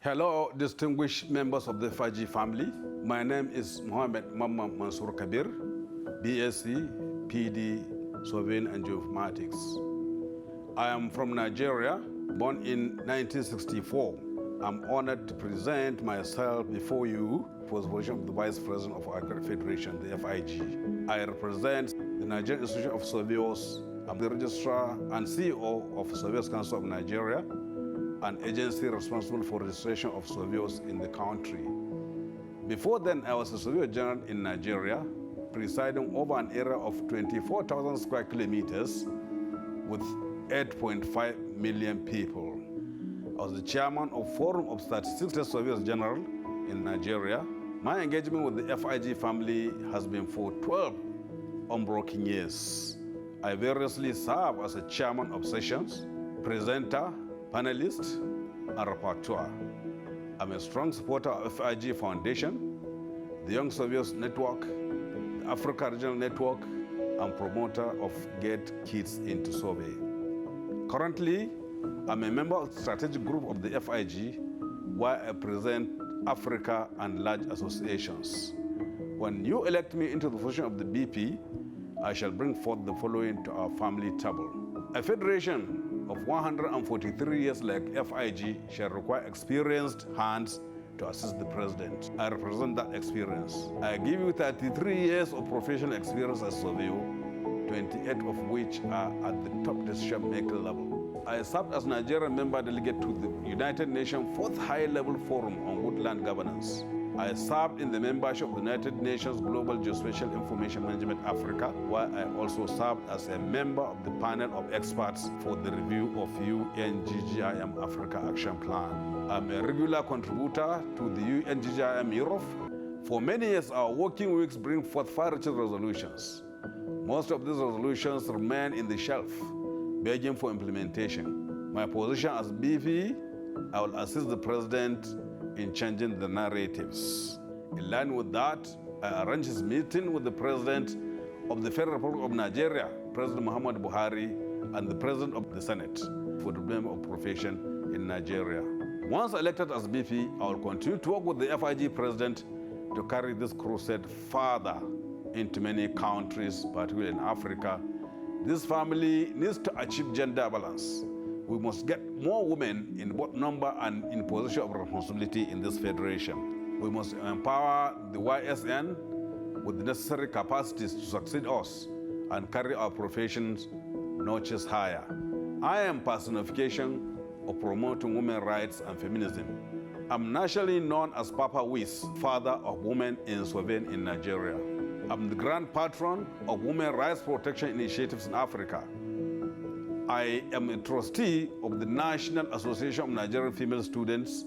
Hello, distinguished members of the Faji family. My name is Mohammed Mamma Mansour Kabir, BSc, PD, Surveying and Geomatics. I am from Nigeria, born in 1964. I'm honored to present myself before you for the position of the Vice President of our Federation, the FIG. I represent the Nigerian Institution of Surveyors. I'm the Registrar and CEO of Surveyors Council of Nigeria, an agency responsible for registration of surveyors in the country. Before then, I was a Surveyor General in Nigeria, presiding over an area of 24,000 square kilometers with 8.5 million people. I was the chairman of Forum of Statistics Surveyors General in Nigeria. My engagement with the FIG family has been for 12 unbroken years. I variously serve as a chairman of sessions, presenter, panelist, and rapporteur. I'm a strong supporter of FIG Foundation, the Young Surveyors Network, the Africa Regional Network, and promoter of Get Kids into Survey. Currently, I'm a member of the strategic group of the FIG, where I present Africa and large associations. When you elect me into the position of the BP, I shall bring forth the following to our family table. A federation of 143 years like FIG shall require experienced hands to assist the president. I represent that experience. I give you 33 years of professional experience as surveyor, 28 of which are at the top decision-making level. I served as Nigerian member delegate to the United Nations 4th High-Level Forum on Good Land Governance. I served in the membership of the United Nations Global Geospatial Information Management Africa, where I also served as a member of the panel of experts for the review of UNGGIM Africa Action Plan. I'm a regular contributor to the UNGGIM Europe. For many years, our working weeks bring forth far-reaching resolutions. Most of these resolutions remain in the shelf, begging for implementation. My position as BP, I will assist the president in changing the narratives. In line with that, I arranged his meeting with the president of the Federal Republic of Nigeria, President Muhammadu Buhari, and the president of the Senate for the development of profession in Nigeria. Once elected as BP, I will continue to work with the FIG president to carry this crusade further into many countries, particularly in Africa. This family needs to achieve gender balance. We must get more women in both number and in position of responsibility in this federation. We must empower the YSN with the necessary capacities to succeed us and carry our professions notches higher. I am personification of promoting women's rights and feminism. I'm nationally known as Papa Wiz, father of women in surveying in Nigeria. I'm the grand patron of women's rights protection initiatives in Africa. I am a trustee of the National Association of Nigerian Female Students,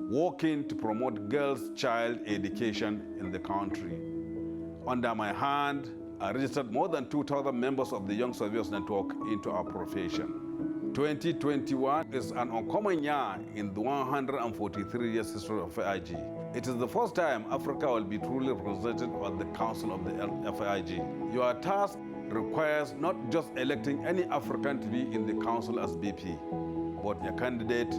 working to promote girls' child education in the country. Under my hand, I registered more than 2,000 members of the Young Surveyors Network into our profession. 2021 is an uncommon year in the 143 years history of FIG. It is the first time Africa will be truly represented at the Council of the FIG. Your task requires not just electing any African to be in the council as BP, but a candidate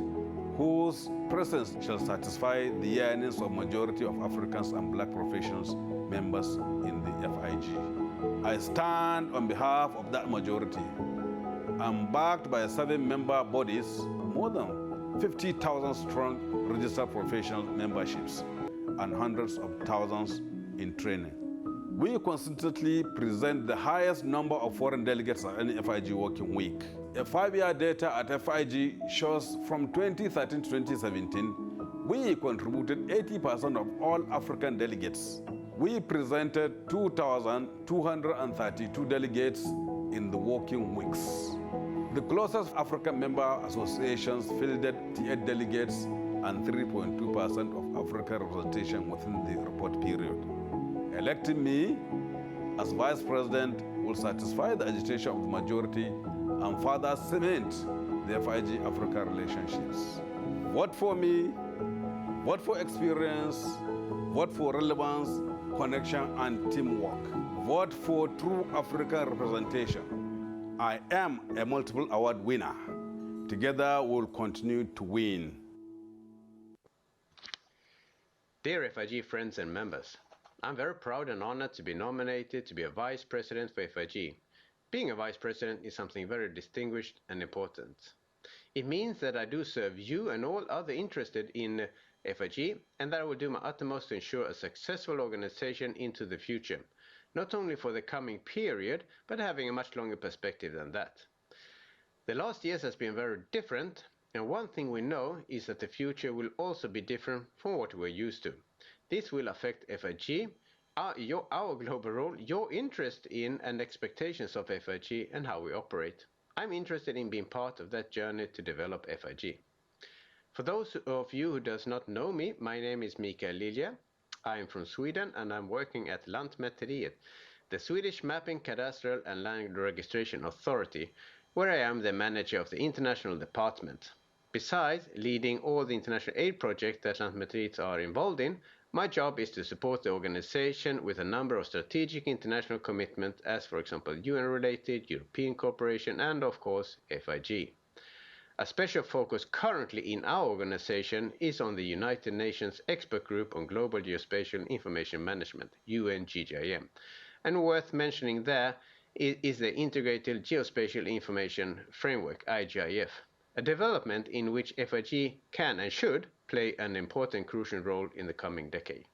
whose presence shall satisfy the yearnings of majority of Africans and black professionals members in the FIG. I stand on behalf of that majority. I'm backed by 7 member bodies, more than 50,000 strong registered professional memberships, and hundreds of thousands in training. We consistently present the highest number of foreign delegates at any FIG working week. A 5-year data at FIG shows from 2013 to 2017, we contributed 80% of all African delegates. We presented 2,232 delegates in the working weeks. The closest African member associations fielded 8 delegates and 3.2% of African representation within the report period. Electing me as Vice President will satisfy the agitation of the majority and further cement the FIG-Africa relationships. Vote for me, vote for experience, vote for relevance, connection, and teamwork. Vote for true African representation. I am a multiple award winner. Together we'll continue to win. Dear FIG friends and members, I'm very proud and honored to be nominated to be a Vice President for FIG. Being a Vice President is something very distinguished and important. It means that I do serve you and all other interested in FIG, and that I will do my utmost to ensure a successful organization into the future, not only for the coming period, but having a much longer perspective than that. The last years has been very different, And one thing we know is that the future will also be different from what we're used to. This will affect FIG, our global role, your interest in and expectations of FIG, and how we operate. I'm interested in being part of that journey to develop FIG. For those of you who does not know me, my name is Mikael Lilja. I am from Sweden and I'm working at Lantmäteriet, the Swedish Mapping, Cadastral and Land Registration Authority, where I am the manager of the international department. Besides leading all the international aid projects that Lantmäteriet are involved in, my job is to support the organization with a number of strategic international commitments as, for example, UN-related, European cooperation and, of course, FIG. A special focus currently in our organization is on the United Nations Expert Group on Global Geospatial Information Management, UNGGIM. And worth mentioning there is the Integrated Geospatial Information Framework, IGIF, a development in which FIG can and should play an important crucial role in the coming decade.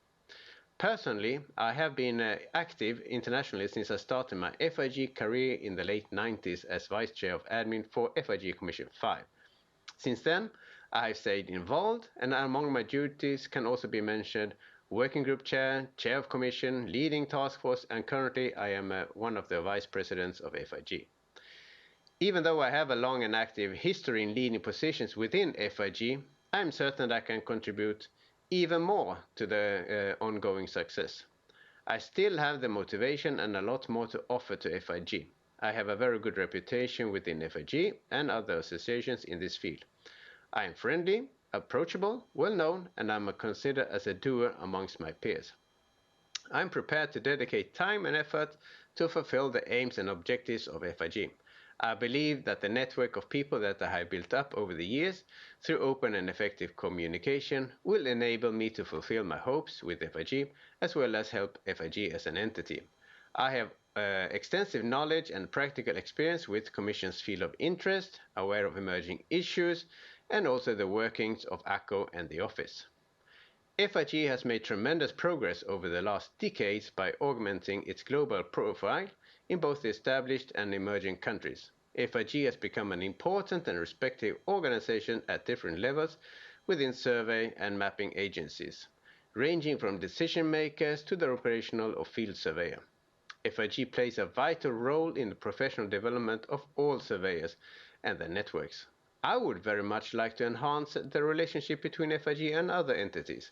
Personally, I have been active internationally since I started my FIG career in the late 90s as Vice Chair of Admin for FIG Commission 5. Since then, I have stayed involved, and among my duties can also be mentioned Working Group Chair, Chair of Commission, leading Task Force, and currently I am one of the Vice Presidents of FIG. Even though I have a long and active history in leading positions within FIG, I am certain that I can contribute even more to the ongoing success. I still have the motivation and a lot more to offer to FIG. I have a very good reputation within FIG and other associations in this field. I am friendly, approachable, well-known, and I'm considered as a doer amongst my peers. I'm prepared to dedicate time and effort to fulfill the aims and objectives of FIG. I believe that the network of people that I have built up over the years through open and effective communication will enable me to fulfill my hopes with FIG as well as help FIG as an entity. I have extensive knowledge and practical experience with Commission's field of interest, aware of emerging issues, and also the workings of ACCO and the office. FIG has made tremendous progress over the last decades by augmenting its global profile in both the established and emerging countries. FIG has become an important and respected organization at different levels within survey and mapping agencies, ranging from decision makers to the operational or field surveyor. FIG plays a vital role in the professional development of all surveyors and their networks. I would very much like to enhance the relationship between FIG and other entities.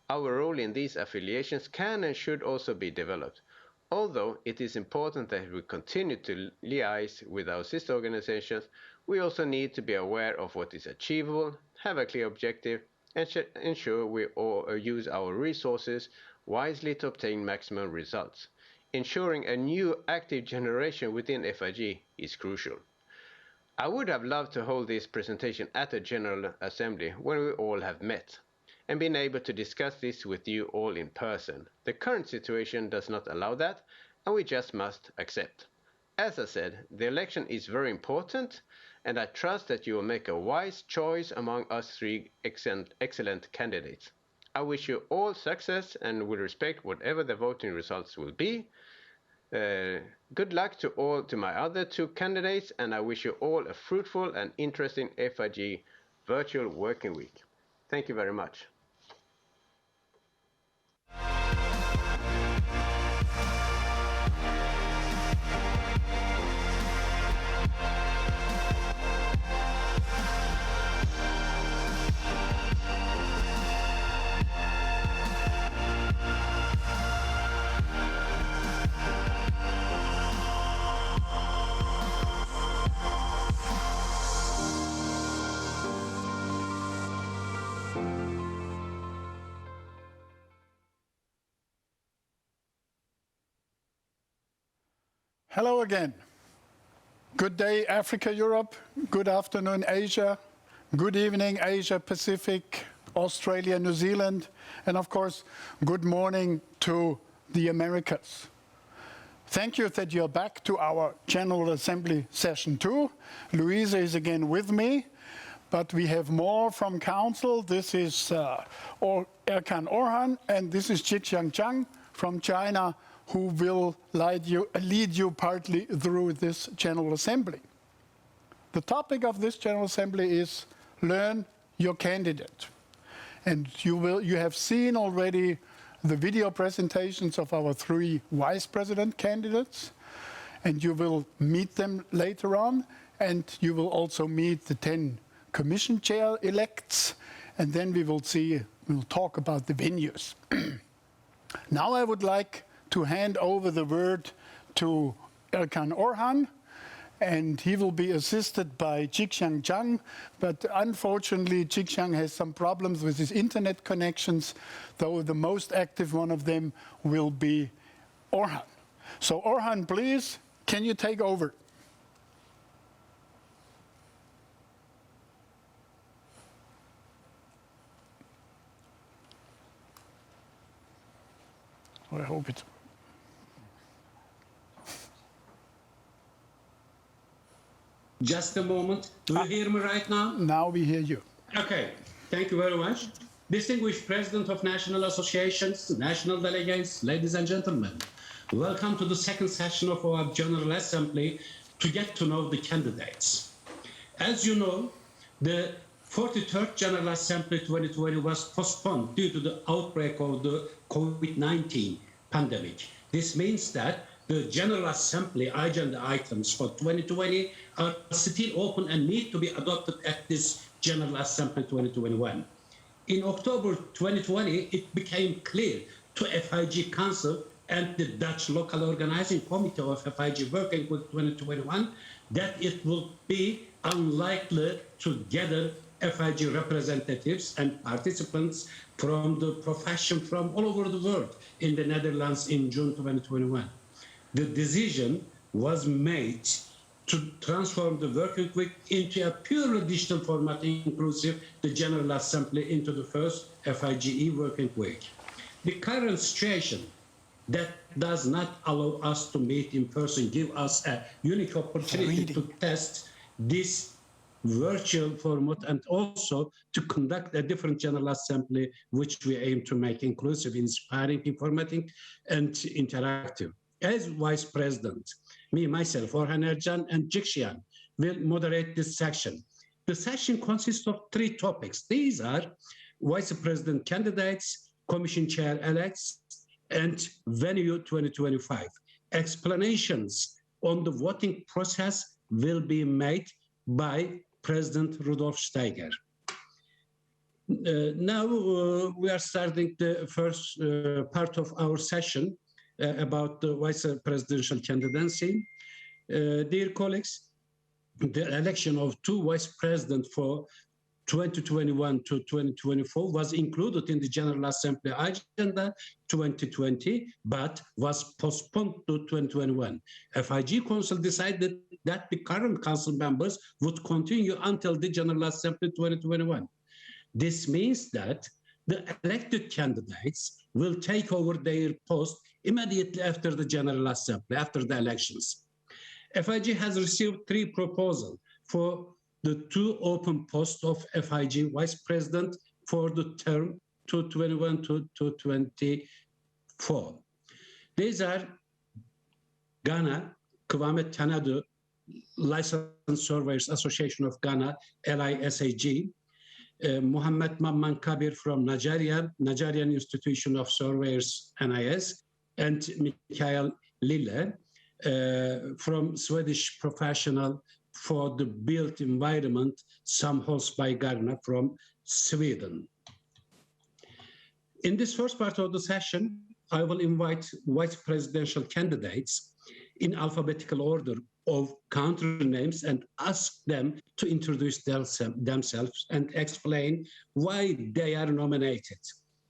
Our role in these affiliations can and should also be developed. Although it is important that we continue to liaise with our sister organizations, we also need to be aware of what is achievable, have a clear objective, and ensure we all use our resources wisely to obtain maximum results. Ensuring a new active generation within FIG is crucial. I would have loved to hold this presentation at a General Assembly when we all have met and been able to discuss this with you all in person. The current situation does not allow that, and we just must accept. As I said, the election is very important, and I trust that you will make a wise choice among us three excellent candidates. I wish you all success and will respect whatever the voting results will be. Good luck to my other two candidates, and I wish you all a fruitful and interesting FIG virtual working week. Thank you very much. Hello again. Good day, Africa, Europe. Good afternoon, Asia. Good evening, Asia, Pacific, Australia, New Zealand. And of course, good morning to the Americas. Thank you that you're back to our General Assembly Session 2. Louisa is again with me, but we have more from Council. This is Erkan Orhan, and this is Zhiqiang Zhang from China, who will lead you partly through this General Assembly. The topic of this General Assembly is learn your candidate. And you have seen already the video presentations of our 3 vice president candidates, and you will meet them later on, and you will also meet the 10 commission chair elects, and then we'll talk about the venues. Now I would like to hand over the word to Erkan Orhan, and he will be assisted by Jixiang Zhang, but unfortunately Jixiang has some problems with his internet connections, though the most active one of them will be Orhan. So Orhan, please, can you take over? I hope it's... Just a moment. Do you hear me right now? Now we hear you. Okay. Thank you very much. Distinguished President of National Associations, national delegates, ladies and gentlemen, welcome to the second session of our General Assembly to get to know the candidates. As you know, the 43rd General Assembly 2020 was postponed due to the outbreak of the COVID-19 pandemic. This means that the General Assembly agenda items for 2020 are still open and need to be adopted at this General Assembly 2021. In October 2020, it became clear to FIG Council and the Dutch Local Organizing Committee of FIG Working Group 2021 that it will be unlikely to gather FIG representatives and participants from the profession from all over the world in the Netherlands in June 2021. The decision was made to transform the working week into a purely digital format, inclusive the General Assembly into the first FIGE working week. The current situation that does not allow us to meet in person give us a unique opportunity to test this virtual format and also to conduct a different General Assembly, which we aim to make inclusive, inspiring, informative, and interactive. As Vice President, me, myself, Orhan Ercan, and Jixiang will moderate this section. The session consists of 3 topics. These are Vice President candidates, Commission Chair elects, and venue 2025. Explanations on the voting process will be made by President Rudolf Steiger. Now we are starting the first part of our session about the vice presidential candidacy. Dear colleagues, the election of 2 vice presidents for 2021 to 2024 was included in the General Assembly agenda 2020, but was postponed to 2021. FIG Council decided that the current council members would continue until the General Assembly 2021. This means that the elected candidates will take over their post immediately after the General Assembly, after the elections. FIG has received 3 proposals for the 2 open posts of FIG Vice President for the term 2021 to 2024. These are Ghana, Kwame Tanadu, Licensed Surveyors Association of Ghana, LISAG, Mohammed Mamman Kabir from Nigeria, Nigerian Institution of Surveyors, NIS, and Mikael Lille from Swedish Professional for the Built Environment, Samhälls by Ghana from Sweden. In this first part of the session, I will invite vice presidential candidates in alphabetical order of country names and ask them to introduce themselves and explain why they are nominated.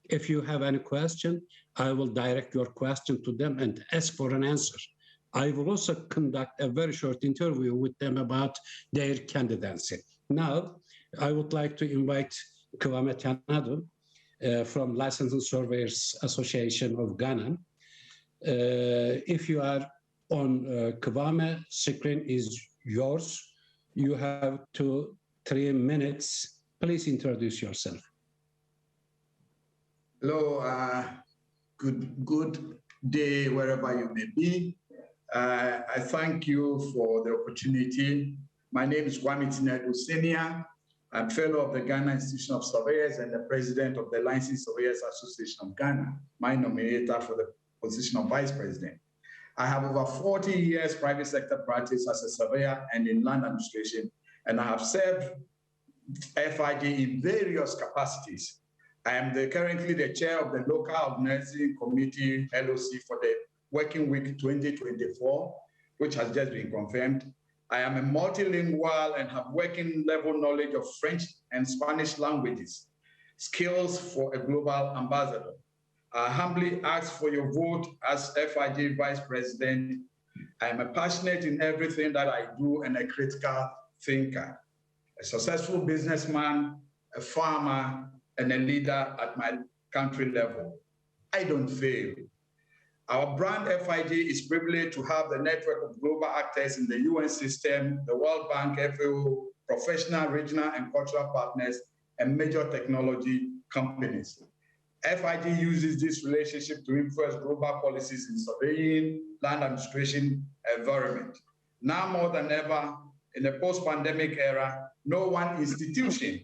If you have any question, I will direct your question to them and ask for an answer. I will also conduct a very short interview with them about their candidacy. Now, I would like to invite Kwame Tanadu from Licensed Surveyors Association of Ghana. If you are on Kwame, screen is yours. You have 2-3 minutes. Please introduce yourself. Hello, good day wherever you may be. I thank you for the opportunity. My name is Kwame Tanadu Senior. I'm fellow of the Ghana Institution of Surveyors and the president of the Licensed Surveyors Association of Ghana, my nominator for the position of vice president. I have over 40 years private sector practice as a surveyor and in land administration, and I have served FIG in various capacities. I am currently the chair of the local organizing committee, LOC, for the Working Week 2024, which has just been confirmed. I am a multilingual and have working level knowledge of French and Spanish languages, skills for a global ambassador. I humbly ask for your vote as FIG Vice President. I am a passionate in everything that I do and a critical thinker, a successful businessman, a farmer, and a leader at my country level. I don't fail. Our brand FIG is privileged to have the network of global actors in the UN system, the World Bank, FAO, professional, regional, and cultural partners, and major technology companies. FIG uses this relationship to influence global policies in surveying, land administration, environment. Now more than ever, in the post-pandemic era, no one institution,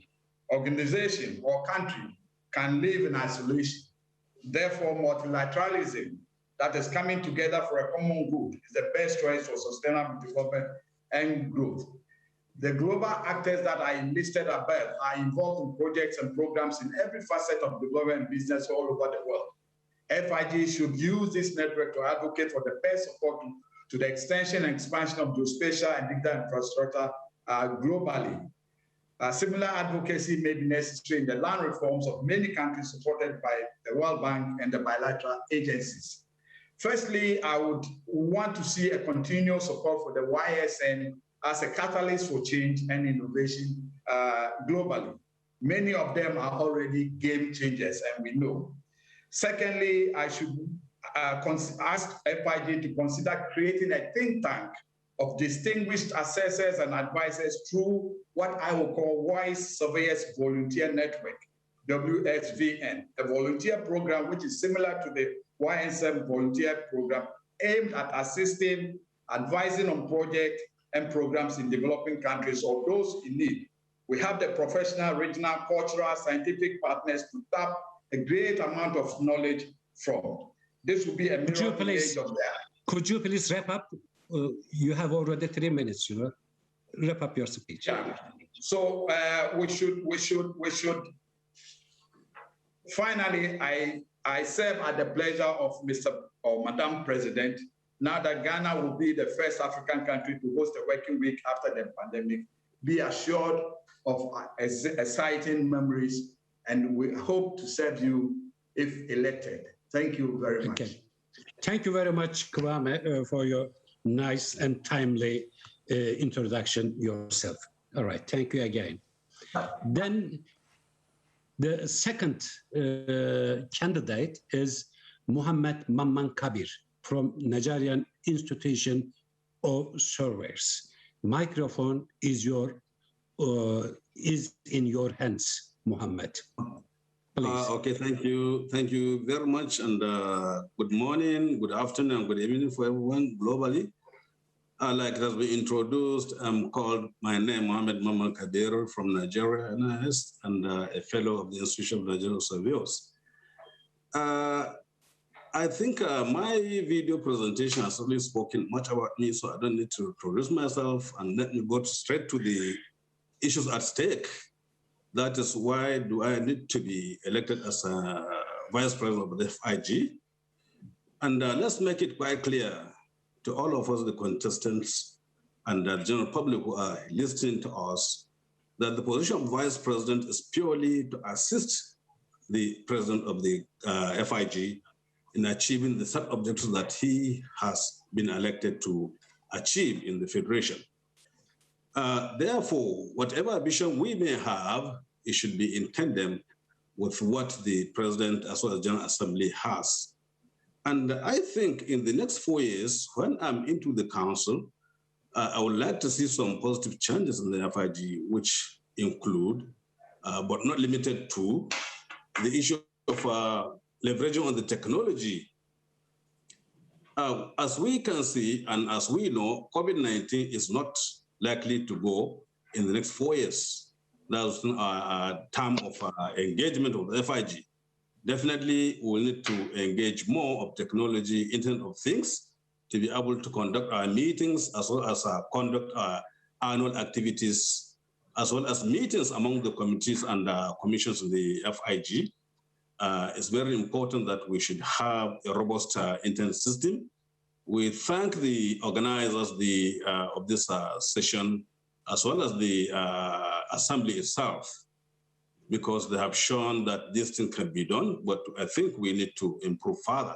organization, or country can live in isolation. Therefore, multilateralism that is coming together for a common good is the best choice for sustainable development and growth. The global actors that I listed above are involved in projects and programs in every facet of development and business all over the world. FIG should use this network to advocate for the best support to the extension and expansion of geospatial and digital infrastructure globally. Similar advocacy may be necessary in the land reforms of many countries supported by the World Bank and the bilateral agencies. Firstly, I would want to see a continuous support for the YSN as a catalyst for change and innovation globally. Many of them are already game changers, and we know. Secondly, I should ask FIG to consider creating a think tank of distinguished assessors and advisors through what I will call WISE Surveyors Volunteer Network, WSVN, a volunteer program which is similar to the YSM volunteer program aimed at assisting, advising on projects and programs in developing countries or those in need. We have the professional, regional, cultural, scientific partners to tap a great amount of knowledge from. This will be a mirror image of that. Could you please wrap up? You have already 3 minutes, you know. Wrap up your speech. Yeah. So we should. Finally, I serve at the pleasure of Mr. or Madam President. Now that Ghana will be the first African country to host a working week after the pandemic, be assured of exciting memories, and we hope to serve you if elected. Thank you very much. Okay. Thank you very much, Kwame, for your nice and timely introduction yourself. All right, thank you again. Then the second candidate is Muhammad Mamman Kabir from Nigerian Institution of Surveyors. Microphone is in your hands, Muhammad. Please. Okay, thank you. Thank you very much. And good morning, good afternoon, and good evening for everyone globally. Like it has been introduced, I'm called, my name, Mohammed Mamman Kabir from Nigeria, NIS, and a fellow of the Institution of Nigerian Surveyors. I think my video presentation has already spoken much about me, so I don't need to introduce myself, and let me go straight to the issues at stake. That is, why do I need to be elected as a vice president of the FIG? And let's make it quite clear to all of us, the contestants and the general public who are listening to us, that the position of vice president is purely to assist the president of the FIG in achieving the set objectives that he has been elected to achieve in the Federation. Therefore, whatever vision we may have, it should be in tandem with what the President as well as General Assembly has. And I think in the next 4 years, when I'm into the council, I would like to see some positive changes in the FIG, which include, but not limited to, the issue of leveraging on the technology. As we can see, and as we know, COVID-19 is not likely to go in the next 4 years. That's a term of engagement of the FIG. Definitely, we'll need to engage more of technology, Internet of Things, to be able to conduct our meetings as well as conduct our annual activities, as well as meetings among the committees and commissions of the FIG. It's very important that we should have a robust internet system. We thank the organizers of this session, as well as the assembly itself, because they have shown that this thing can be done, but I think we need to improve further.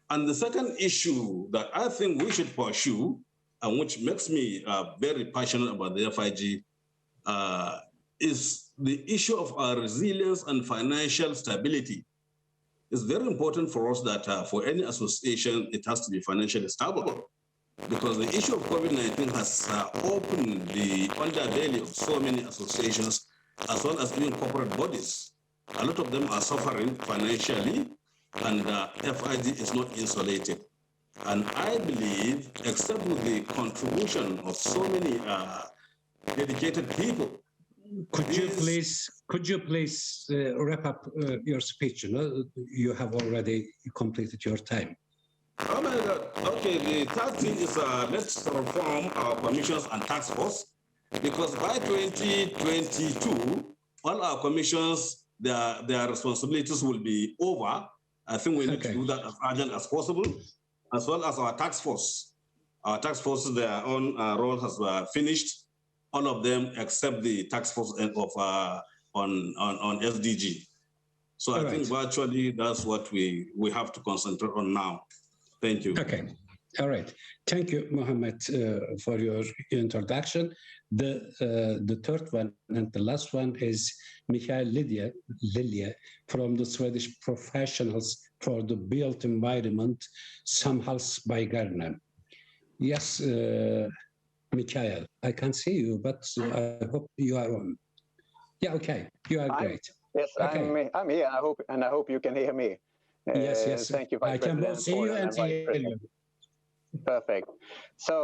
And the second issue that I think we should pursue, and which makes me very passionate about the FIG, is the issue of our resilience and financial stability. It's very important for us that for any association, it has to be financially stable, because the issue of COVID-19 has opened the underbelly of so many associations, as well as even corporate bodies. A lot of them are suffering financially, and FIG is not insulated. And I believe, except with the contribution of so many dedicated people. Could you please wrap up your speech? You have already completed your time. Oh my God. Okay, the third thing is let's reform our commissions and task force, because by 2022, all our commissions, their responsibilities will be over. I think we need to do that as urgent as possible, as well as our task force. Our task force, their own role has finished, all of them except the task force of on SDG. So I think virtually that's what we have to concentrate on now. Thank you. Okay. All right. Thank you, Mohammed, for your introduction. The third one and the last one is Mikael Lilje from the Swedish Professionals for the Built Environment, Samhällsbyggare. Yes, Mikael, I can't see you, but I hope you are on. Yeah, okay. You are great. Yes, okay. I'm here. I hope you can hear me. Yes. Thank you, I can both see you and hear you. Perfect. So,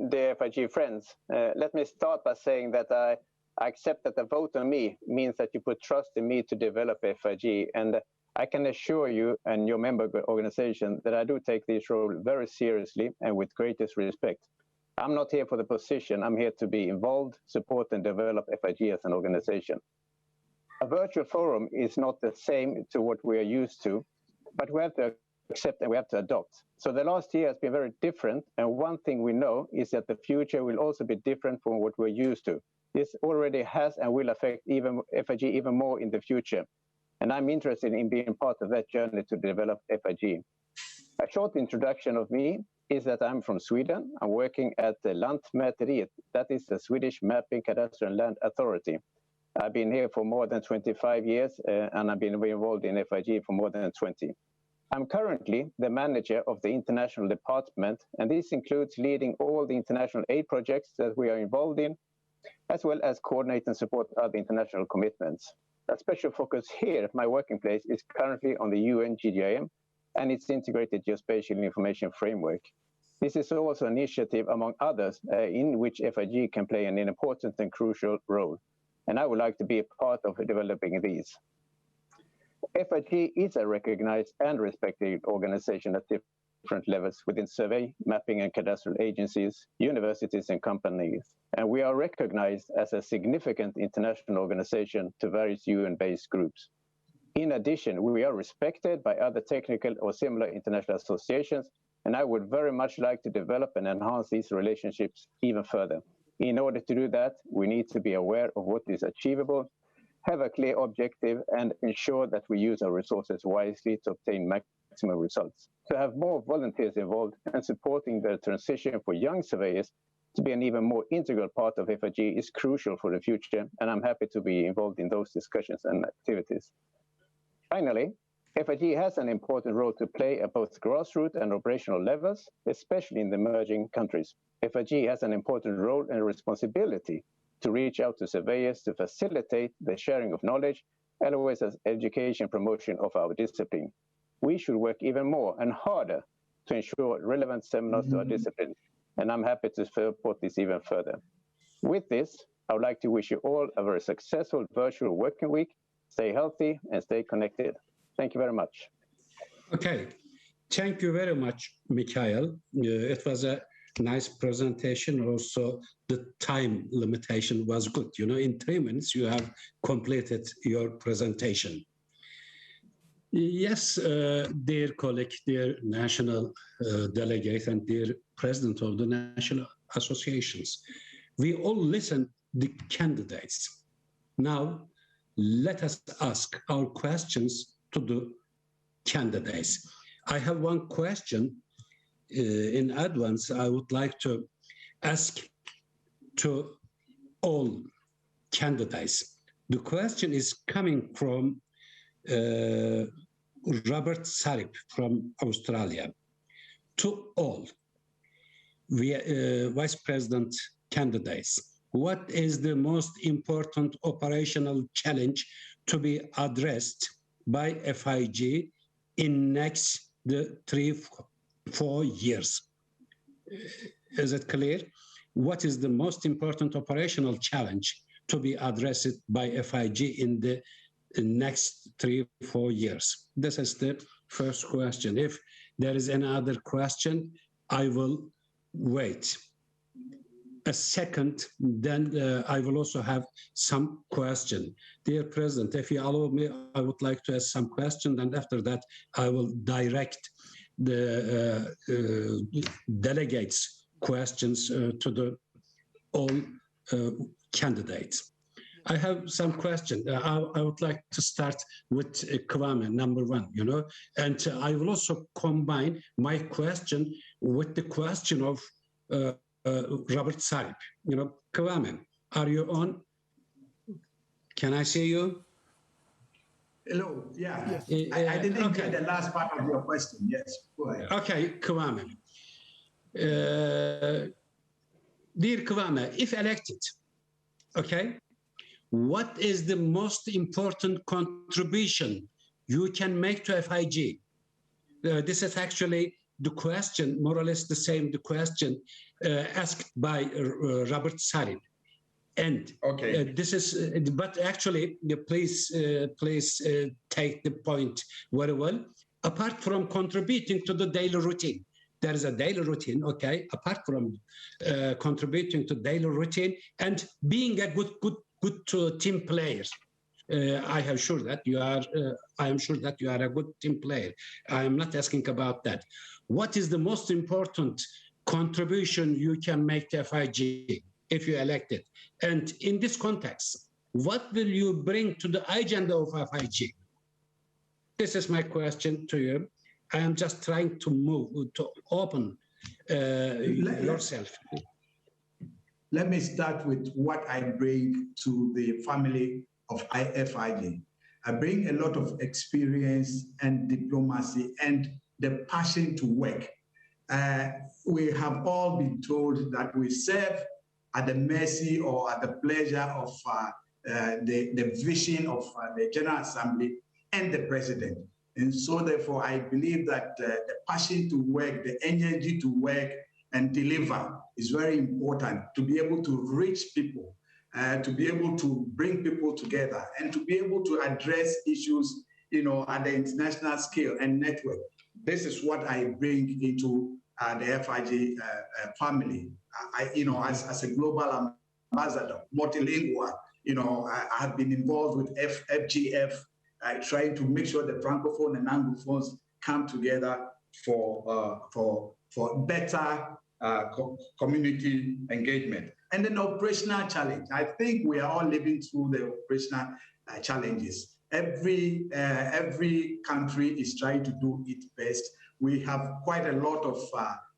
dear FIG friends, let me start by saying that I accept that the vote on me means that you put trust in me to develop FIG, and I can assure you and your member organization that I do take this role very seriously and with greatest respect. I'm not here for the position. I'm here to be involved, support, and develop FIG as an organization. A virtual forum is not the same to what we are used to, but we have to accept and we have to adopt. So the last year has been very different, and one thing we know is that the future will also be different from what we're used to. This already has and will affect FIG even more in the future, and I'm interested in being part of that journey to develop FIG. A short introduction of me is that I'm from Sweden. I'm working at the Lantmäteriet, that is the Swedish Mapping, Cadastral and Land Authority. I've been here for more than 25 years, and I've been involved in FIG for more than 20. I'm currently the manager of the international department, and this includes leading all the international aid projects that we are involved in, as well as coordinate and support other international commitments. A special focus here at my working place is currently on the UN GGIM and its integrated geospatial information framework. This is also an initiative, among others, in which FIG can play an important and crucial role, and I would like to be a part of developing these. FIG is a recognized and respected organization at different levels within survey, mapping and cadastral agencies, universities and companies. And we are recognized as a significant international organization to various UN-based groups. In addition, we are respected by other technical or similar international associations, and I would very much like to develop and enhance these relationships even further. In order to do that, we need to be aware of what is achievable, have a clear objective, and ensure that we use our resources wisely to obtain maximum results. To have more volunteers involved and supporting the transition for young surveyors to be an even more integral part of FIG is crucial for the future, and I'm happy to be involved in those discussions and activities. Finally, FIG has an important role to play at both grassroots and operational levels, especially in the emerging countries. FIG has an important role and responsibility to reach out to surveyors to facilitate the sharing of knowledge, and always as education promotion of our discipline. We should work even more and harder to ensure relevant seminars to our discipline, and I'm happy to support this even further. With this, I would like to wish you all a very successful virtual working week. Stay healthy and stay connected. Thank you very much. Okay. Thank you very much, Mikhail. It was a nice presentation. Also, the time limitation was good. You know, in 3 minutes, you have completed your presentation. Yes, dear colleague, dear national delegate, and dear president of the national associations, we all listen the candidates. Now, let us ask our questions to the candidates. I have one question in advance. I would like to ask to all candidates. The question is coming from Robert Sarip from Australia. To all vice president candidates, what is the most important operational challenge to be addressed by FIG in next 3-4 years? Is it clear? What is the most important operational challenge to be addressed by FIG in the next 3-4 years? This is the first question. If there is another question, I will wait a second, then I will also have some question. Dear President, if you allow me, I would like to ask some question, and after that, I will direct the delegates' questions to the all candidates. I have some questions. I would like to start with Kwame, number one, you know, and I will also combine my question with the question of Robert Sarip. You know, Kwame, are you on? Can I see you? Hello, yeah. Yes. I didn't get the last part of your question. Yes, go ahead. Okay, Kwame. Dear Kwame, if elected, okay, what is the most important contribution you can make to FIG? This is actually the question, more or less the same, the question asked by Robert Sarip. And okay. This is, but actually, please take the point very well. Apart from contributing to the daily routine, there is a daily routine, okay? Apart from contributing to daily routine and being a good team player, I am sure that you are. I am sure that you are a good team player. I am not asking about that. What is the most important contribution you can make to FIG if you elected? And in this context, what will you bring to the agenda of FIG? This is my question to you. I am just trying to move, to open yourself. Let me start with what I bring to the family of FIG. I bring a lot of experience and diplomacy and the passion to work. We have all been told that we serve at the mercy or at the pleasure of the vision of the General Assembly and the President. And so therefore, I believe that the passion to work, the energy to work and deliver is very important to be able to reach people, to be able to bring people together and to be able to address issues, you know, at the international scale and network. This is what I bring into the FIG family. You know, as a global ambassador, multilingual, you know, I have been involved with FGF, trying to make sure the Francophone and Anglophones come together for better community engagement. And then operational challenge. I think we are all living through the operational challenges. Every country is trying to do it best. We have quite a lot of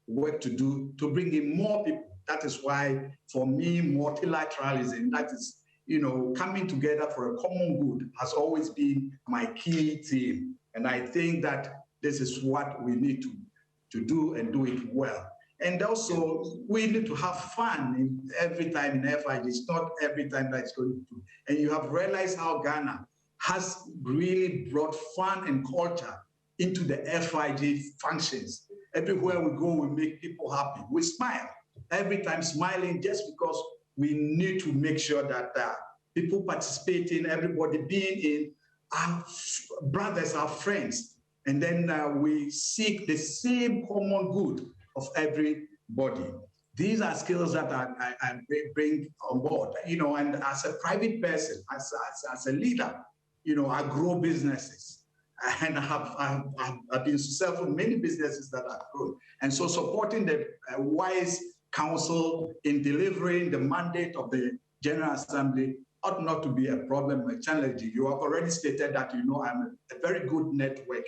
work to do to bring in more people. That is why, for me, multilateralism, that is, you know, coming together for a common good has always been my key theme. And I think that this is what we need to do and do it well. And also, we need to have fun every time in FIG. It's not every time that it's going to do. And you have realized how Ghana has really brought fun and culture into the FIG functions. Everywhere we go, we make people happy. We smile. Every time smiling just because we need to make sure that people participating, everybody being in, our brothers, our friends, and then we seek the same common good of everybody. These are skills that I bring on board, you know, and as a private person, as a leader, you know, I grow businesses. And I've been successful in many businesses that I've grown. And so supporting the WISE Council in delivering the mandate of the General Assembly ought not to be a problem, a challenge. You have already stated that, you know, I'm a very good network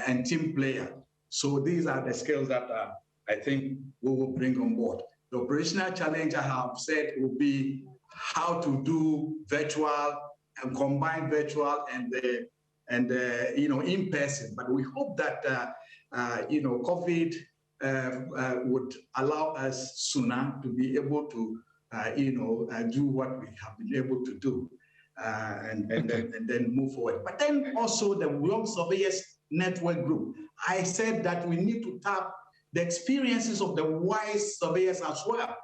and team player. So these are the skills that I think we will bring on board. The operational challenge I have said will be how to do virtual and combine virtual and you know, in person. But we hope that you know, COVID would allow us sooner to be able to you know, do what we have been able to do and then move forward. But then also the Young Surveyors Network Group, I said that we need to tap the experiences of the WISE surveyors as well,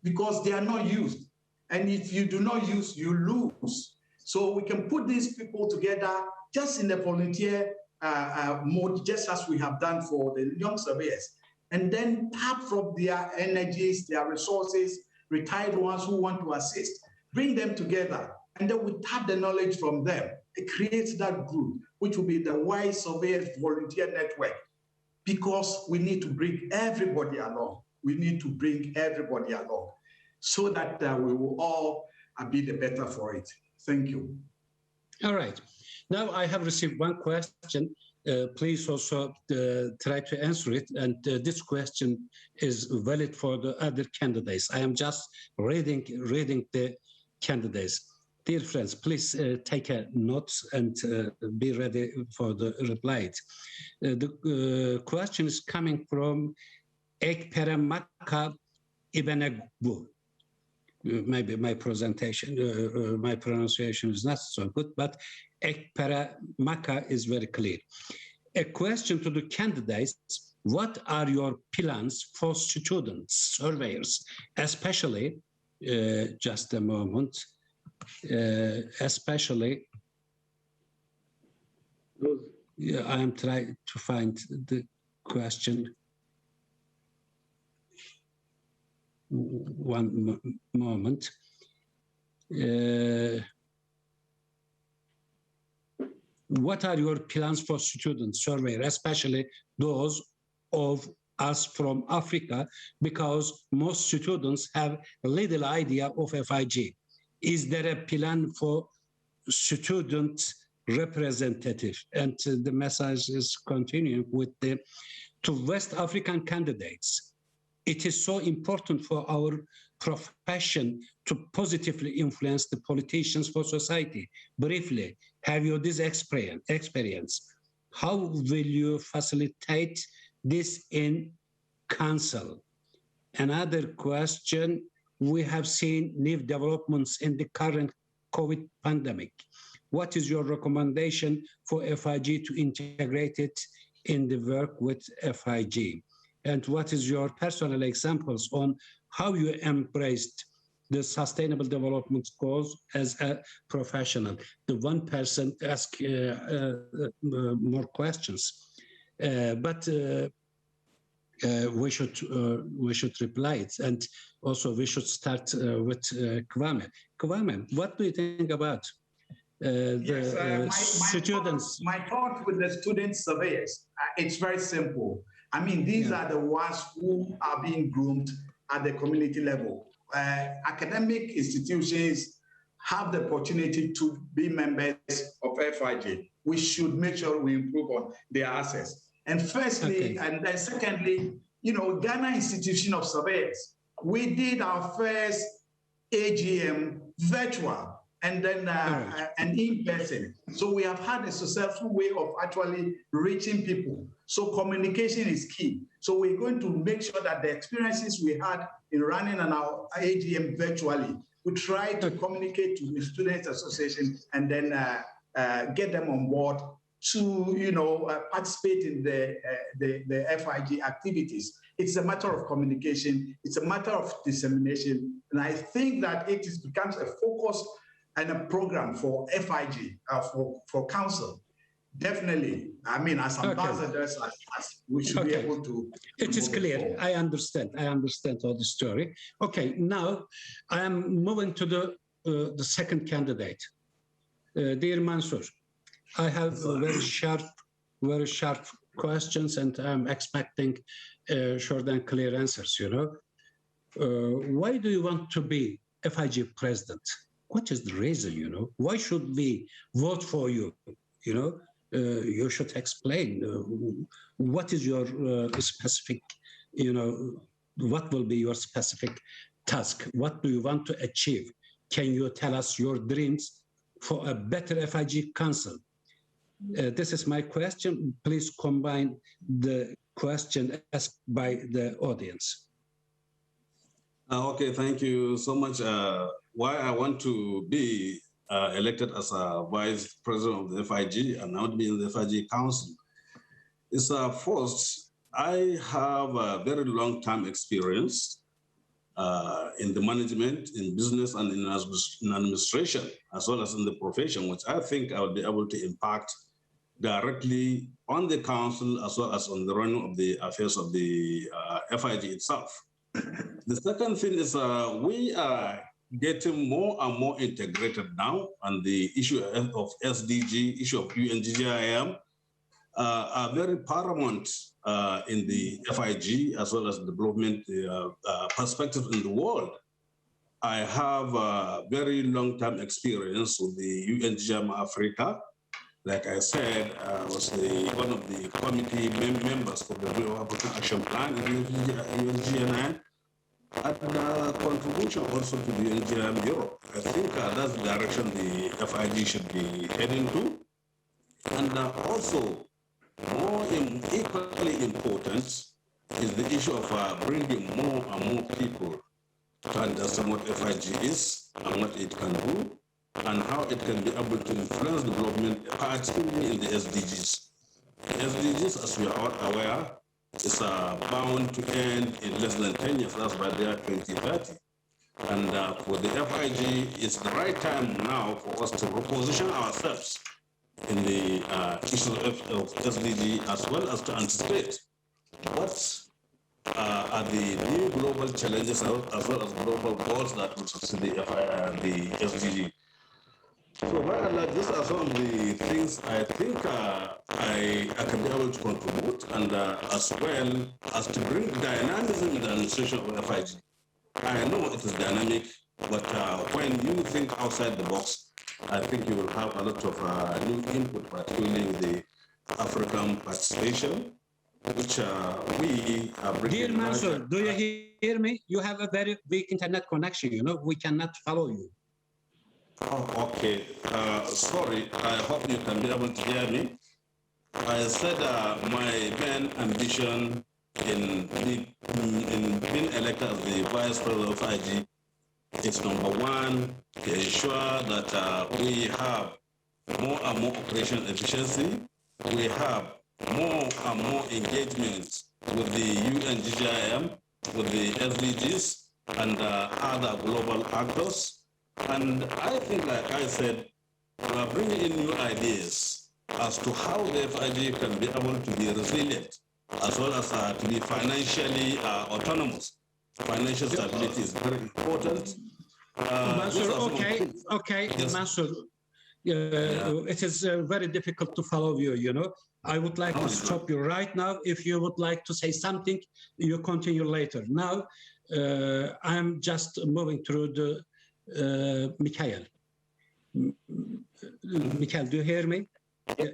because they are not used. And if you do not use, you lose. So we can put these people together just in the volunteer mode, just as we have done for the young surveyors, and then tap from their energies, their resources, retired ones who want to assist, bring them together, and then we tap the knowledge from them. It creates that group, which will be the WISE Surveyors Volunteer Network, because we need to bring everybody along. We need to bring everybody along so that we will all be the better for it. Thank you. All right. Now I have received one question. Please also try to answer it. And this question is valid for the other candidates. I am just reading the candidates. Dear friends, please take a note and be ready for the reply. The question is coming from Ekpere Maka Ibenegbu. Maybe my pronunciation is not so good, but Ekpere Maka is very clear. A question to the candidates: what are your plans for students, surveyors, especially, just a moment, especially, I am trying to find the question. One moment. What are your plans for students, surveyors, especially those of us from Africa, because most students have little idea of FIG. Is there a plan for student representative? And the message is continuing with to West African candidates. It is so important for our profession to positively influence the politicians for society. Briefly, have you this experience? How will you facilitate this in council? Another question, we have seen new developments in the current COVID pandemic. What is your recommendation for FIG to integrate it in the work with FIG? And what is your personal examples on how you embraced the sustainable development goals as a professional? The one person asked more questions, but we should reply it, and also we should start with Kwame. Kwame, what do you think about students? My thought with the student surveyors, it's very simple. I mean, these are the ones who are being groomed at the community level. Academic institutions have the opportunity to be members of FIG. We should make sure we improve on their access. And firstly, and then secondly, you know, Ghana Institution of Surveyors, we did our first AGM virtual and then an in-person. So we have had a successful way of actually reaching people. So communication is key. So we're going to make sure that the experiences we had in running our AGM virtually, we try to communicate to the Students Association and then get them on board to, participate in the FIG activities. It's a matter of communication. It's a matter of dissemination. And I think that it becomes a focus and a program for FIG, for council. Definitely. I mean, as ambassadors, we should be able to. It is clear. Forward. I understand all the story. Okay, now I am moving to the second candidate. Dear Mansour, I have very sharp questions, and I'm expecting short and clear answers, Why do you want to be FIG president? What is the reason, Why should we vote for you, You should explain what is your specific, what will be your specific task? What do you want to achieve? Can you tell us your dreams for a better FIG council? This is my question. Please combine the question asked by the audience. Okay, thank you so much. Why I want to be elected as a vice president of the FIG and now to be in the FIG council is first, I have a very long-term experience in the management, in business, and in administration, as well as in the profession, which I think I will be able to impact directly on the council as well as on the running of the affairs of the FIG itself. The second thing is we are getting more and more integrated now, and the issue of SDG, issue of UNGGIM are very paramount in the FIG as well as development perspective in the world. I have a very long-term experience with the UNGGIM Africa. Like I said, I was one of the committee members for the Global African Action Plan in UNGGIM. And contribution also to the UNGGIM Europe. I think that's the direction the FIG should be heading to. And also, equally important is the issue of bringing more and more people to understand what FIG is and what it can do, and how it can be able to influence development, particularly in the SDGs. The SDGs, as we are all aware, is bound to end in less than 10 years. That's by the year 2030. And for the FIG, it's the right time now for us to reposition ourselves in the issues of SDG, as well as to anticipate what are the new global challenges as well as global goals that will succeed the SDG. So by and large, these are some of the things I think I can be able to contribute, and as well as to bring dynamism in the administration of FIG. I know it is dynamic, but when you think outside the box, I think you will have a lot of new input, particularly with the African participation, which we are bringing. Dear Mansour, do you hear me? You have a very weak internet connection, we cannot follow you. Oh, okay. Sorry, I hope you can be able to hear me. I said my main ambition in being elected as the vice president of FIG is number one, to ensure that we have more and more operational efficiency. We have more and more engagement with the UNGGIM, with the SDGs, and other global actors. And I think, like I said, we are bringing in new ideas as to how the FIG can be able to be resilient, as well as to be financially autonomous. Financial stability is very important. Mansour, okay, yes. Mansour, it is very difficult to follow you, I would like to stop you right now. If you would like to say something, you continue later. Now, I'm just moving through the Mikhail. Mikhail, do you hear me?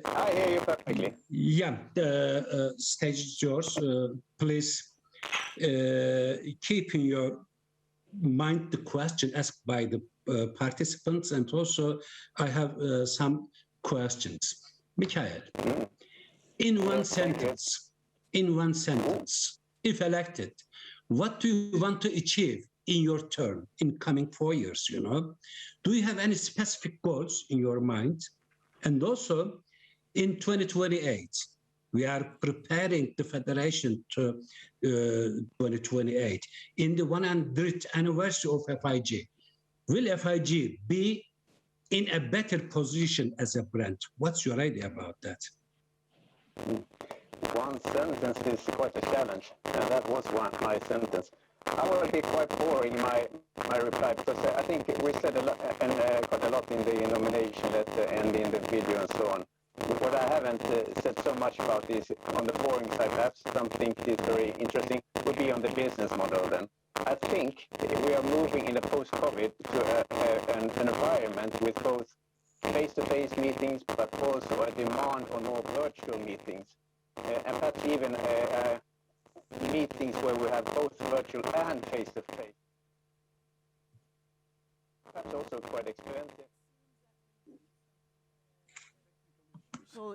I hear you perfectly. Yeah, the stage is yours. Please keep in your mind the question asked by the participants, and also I have some questions. Mikhail, in one sentence, if elected, what do you want to achieve in your term in coming 4 years, Do you have any specific goals in your mind? And also, in 2028. We are preparing the federation to 2028. In the 100th anniversary of FIG, will FIG be in a better position as a brand? What's your idea about that? One sentence is quite a challenge, and that was my sentence. I will be quite boring in my reply, because I think we said a lot, and quite a lot in the nomination letter and in the video and so on. What I haven't said so much about is on the boring side, perhaps something that is very interesting would be on the business model then. I think we are moving in a post-COVID to an environment with both face-to-face meetings, but also a demand on more virtual meetings, and perhaps even meetings where we have both virtual and face-to-face. Perhaps also quite expensive.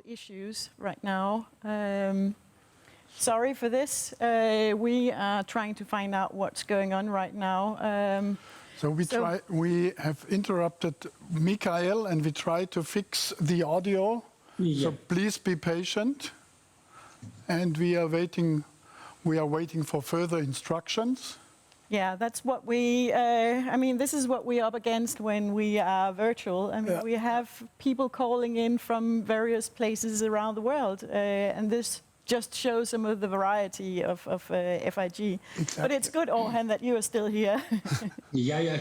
Issues right now. Sorry for this. We are trying to find out what's going on right now. We have interrupted Mikhail and we try to fix the audio. Yeah. So please be patient. And we are waiting for further instructions. Yeah, that's what we, I mean, this is what we're up against when we are virtual. I mean, we have people calling in from various places around the world, and this just shows some of the variety of FIG. Exactly. But it's good, Orhan, that you are still here. Yeah.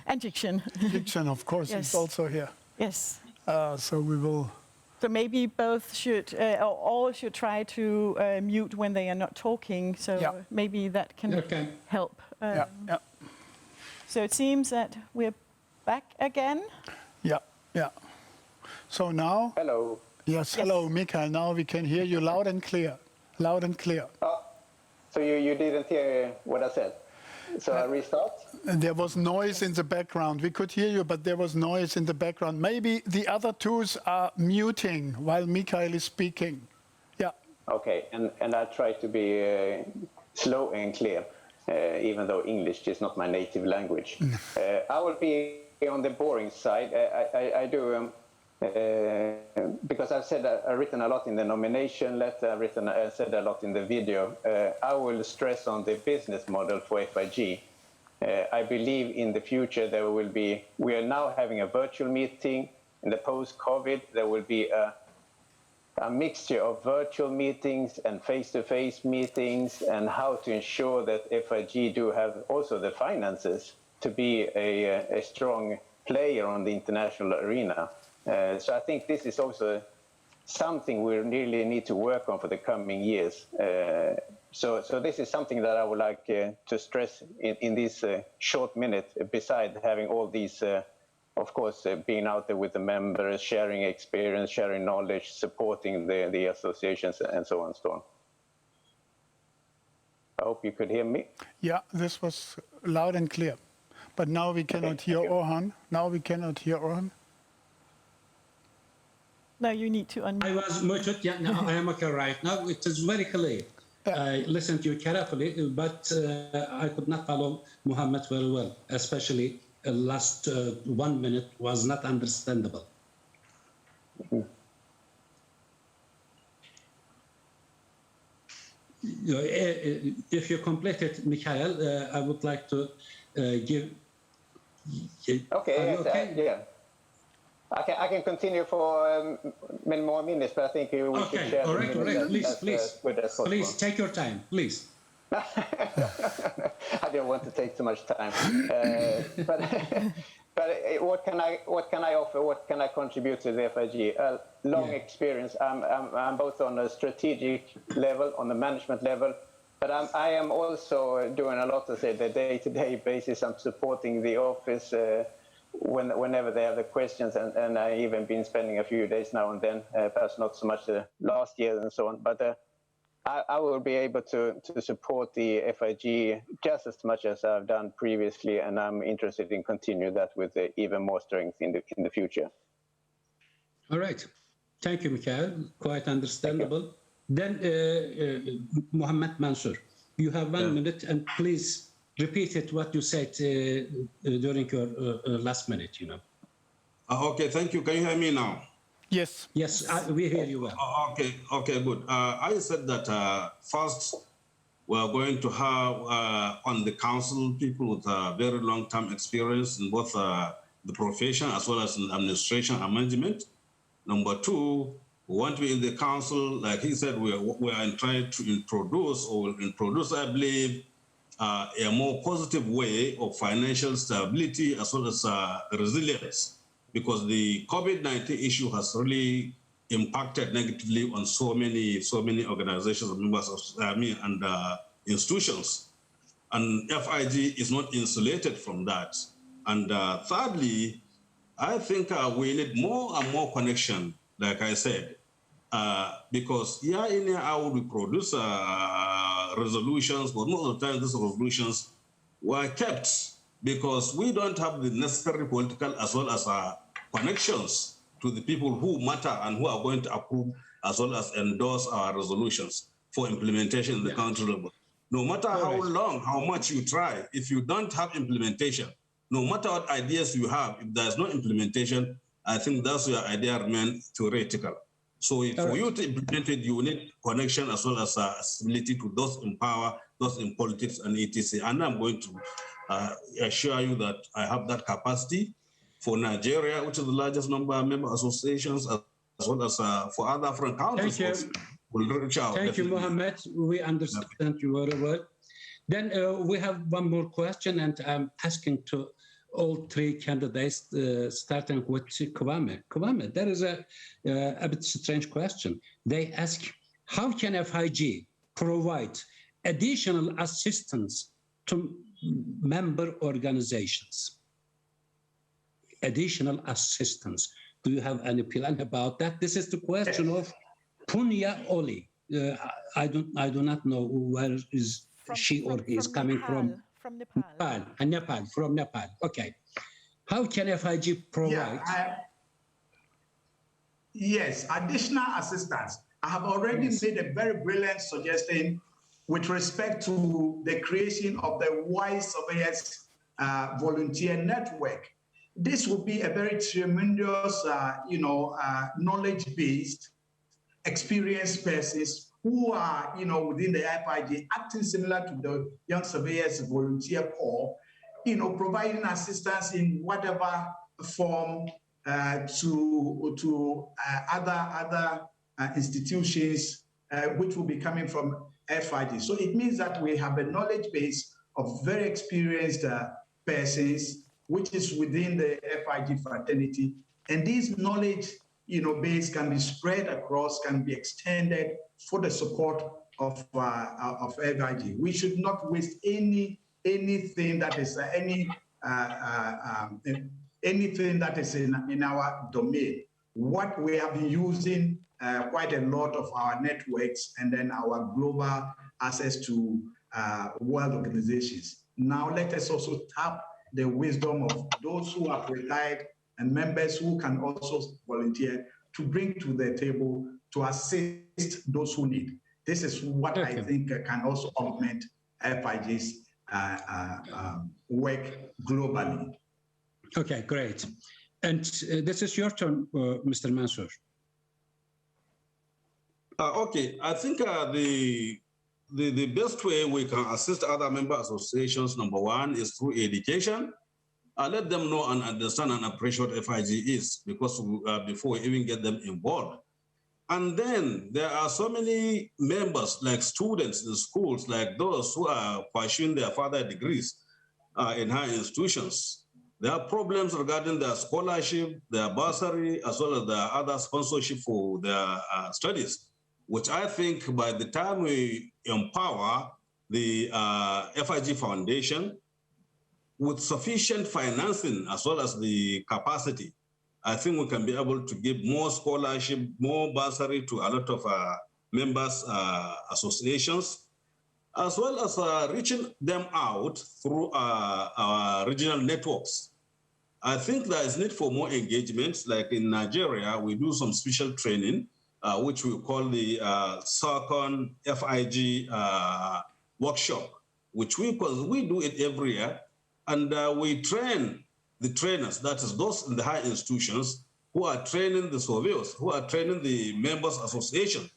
And Jikshan. Jikshan, of course, Yes. is also here. Yes. So we will... So maybe both should, or all should try to mute when they are not talking. So maybe that can help. So it seems that we're back again. Yeah. So now... Hello. Yes, hello, Mikhail. Now we can hear you loud and clear. Loud and clear. Oh, so you didn't hear what I said? So I restart? There was noise in the background. We could hear you, but there was noise in the background. Maybe the other twos are muting while Mikhail is speaking. Yeah. Okay, and I try to be slow and clear, even though English is not my native language. I will be on the boring side. I do, because I've written a lot in the nomination letter, I've said a lot in the video. I will stress on the business model for FIG. I believe in the future we are now having a virtual meeting. In the post-COVID, there will be a mixture of virtual meetings and face-to-face meetings, and how to ensure that FIG do have also the finances to be a strong player on the international arena. So I think this is also something we really need to work on for the coming years. So this is something that I would like to stress in this short minute, beside having all these, of course, being out there with the members, sharing experience, sharing knowledge, supporting the associations, and so on and so on. I hope you could hear me. Yeah, this was loud and clear. But now we cannot hear Orhan. No, you need to unmute. I was muted. Yeah, now I am okay right now. It is very clear. I listened to you carefully, but I could not follow Mohammed very well, especially last 1 minute was not understandable. If you completed, Mikhail, I would like to give... Okay, yeah. I can continue for many more minutes, but I think we should share. All right. Please take your time, please. I don't want to take too much time, but what can I offer? What can I contribute to the FIG? Long experience. I'm both on a strategic level, on the management level, but I am also doing a lot of the day-to-day basis. I'm supporting the office. Whenever they have the questions, and I even been spending a few days now and then, perhaps not so much last year and so on, but I will be able to support the FIG just as much as I've done previously, and I'm interested in continue that with even more strength in the future. All right. Thank you, Mikhail. Quite understandable. Then, Mohammed Mansour, you have 1 minute, and please repeat it what you said during your last minute, Okay, thank you. Can you hear me now? Yes. Yes, we hear you well. Okay, good. I said that first, we are going to have on the council people with very long-term experience in both the profession as well as in administration and management. Number two, we want to be in the council, like he said, we are trying to introduce, or will introduce, I believe, a more positive way of financial stability as well as resilience, because the COVID-19 issue has really impacted negatively on so many organizations, members of and institutions. And FIG is not insulated from that. And thirdly, I think we need more and more connection, like I said, because year in, year out, we produce resolutions, but most of the time these resolutions were kept because we don't have the necessary political as well as connections to the people who matter and who are going to approve as well as endorse our resolutions for implementation in the country level. No matter how long, how much you try, if you don't have implementation, no matter what ideas you have, if there's no implementation, I think that's your idea remains theoretical. So for you to implement it, you need connection as well as accessibility to those in power, those in politics and etc. And I'm going to assure you that I have that capacity for Nigeria, which is the largest number of member associations, as well as for other African countries. Thank you. We'll reach out. Thank you, definitely. Mohammed. We understand you very well. Then we have one more question, and I'm asking to all three candidates, starting with Kwame. Kwame, there is a bit strange question. They ask, how can FIG provide additional assistance to member organizations? Additional assistance. Do you have any plan about that? This is the question of Punya Oli. I do not know where is she or he is coming from. From Nepal. Nepal, from Nepal. Okay. How can FIG provide? Yes, additional assistance. I have already made a very brilliant suggestion with respect to the creation of the Wise Surveyors Volunteer Network. This will be a very tremendous, knowledge-based, experienced persons who are, within the FIG, acting similar to the Young Surveyors Volunteer Corps, providing assistance in whatever form to other institutions which will be coming from FIG. So it means that we have a knowledge base of very experienced persons, which is within the FIG fraternity, and this knowledge base can be spread across, can be extended for the support of FIG. We should not waste anything that is anything that is in our domain. What we have been using quite a lot of our networks and then our global access to world organizations. Now let us also tap the wisdom of those who have retired and members who can also volunteer to bring to the table to assist those who need. This is what I think can also augment FIG's work globally. Okay, great. And this is your turn, Mr. Mansour. Okay, I think the best way we can assist other member associations, number one, is through education. Let them know and understand and appreciate what FIG is, because before we even get them involved. And then there are so many members, like students in schools, like those who are pursuing their further degrees in higher institutions. There are problems regarding their scholarship, their bursary, as well as their other sponsorship for their studies, which I think by the time we empower the FIG Foundation with sufficient financing as well as the capacity, I think we can be able to give more scholarship, more bursary to a lot of members associations, as well as reaching them out through our regional networks. I think there is need for more engagements. Like in Nigeria, we do some special training, which we call the SARCON FIG workshop, which we do it every year. And we train the trainers, that is those in the high institutions, who are training the surveyors, who are training the members association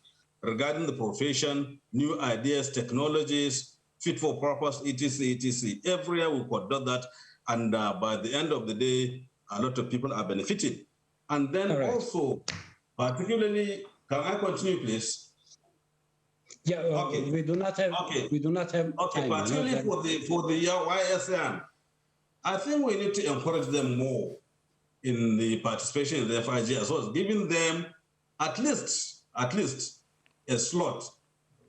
regarding the profession, new ideas, technologies, fit for purpose, etc., etc. Every year we conduct that, and by the end of the day, a lot of people are benefiting. And then also, particularly, can I continue, please? Yeah, Okay. we do not have. Okay. We do not have Okay, time. particularly for the YSN, I think we need to encourage them more in the participation in the FIG as well, giving them at least a slot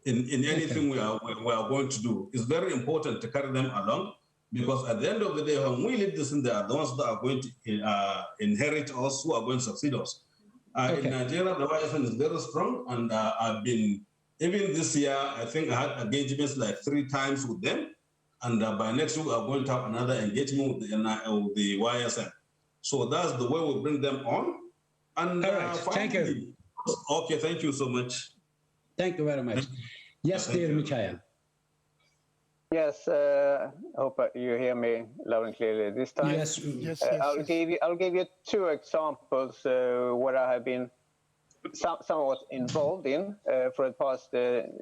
in anything we are going to do. It's very important to carry them along, because at the end of the day, when we leave this in, they are the ones that are going to inherit us, who are going to succeed us. In Nigeria, the YSN is very strong, and I've been, even this year, I think I had engagements like 3 times with them, and by next week, I'm going to have another engagement with the YSN. So that's the way we bring them on. And all right, thank you. Okay, thank you so much. Thank you very much. Yes, dear Mikhail. Yes, I hope you hear me loud and clearly this time. Yes, I'll give you 2 examples where I have been somewhat involved in for the past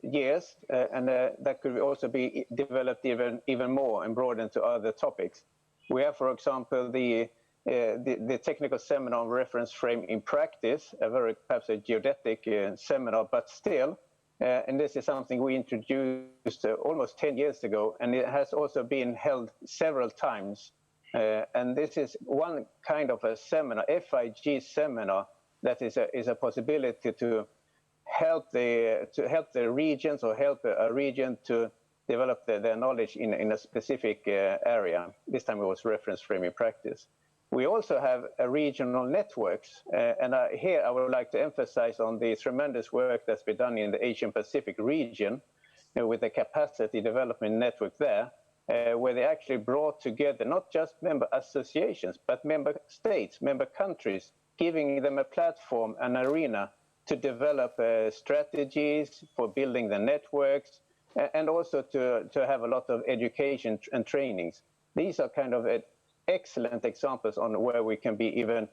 years, and that could also be developed even more and broadened to other topics. We have, for example, the technical seminar on reference frame in practice, a very perhaps a geodetic seminar, but still. And this is something we introduced almost 10 years ago, and it has also been held several times. And this is one kind of a seminar, FIG seminar, that is a possibility to help the regions, or help a region to develop their knowledge in a specific area. This time it was reference frame in practice. We also have regional networks, and here I would like to emphasize on the tremendous work that's been done in the Asian Pacific region with the capacity development network there, where they actually brought together not just member associations, but member states, member countries, giving them a platform, an arena to develop strategies for building the networks, and also to have a lot of education and trainings. These are kind of excellent examples on where we can be even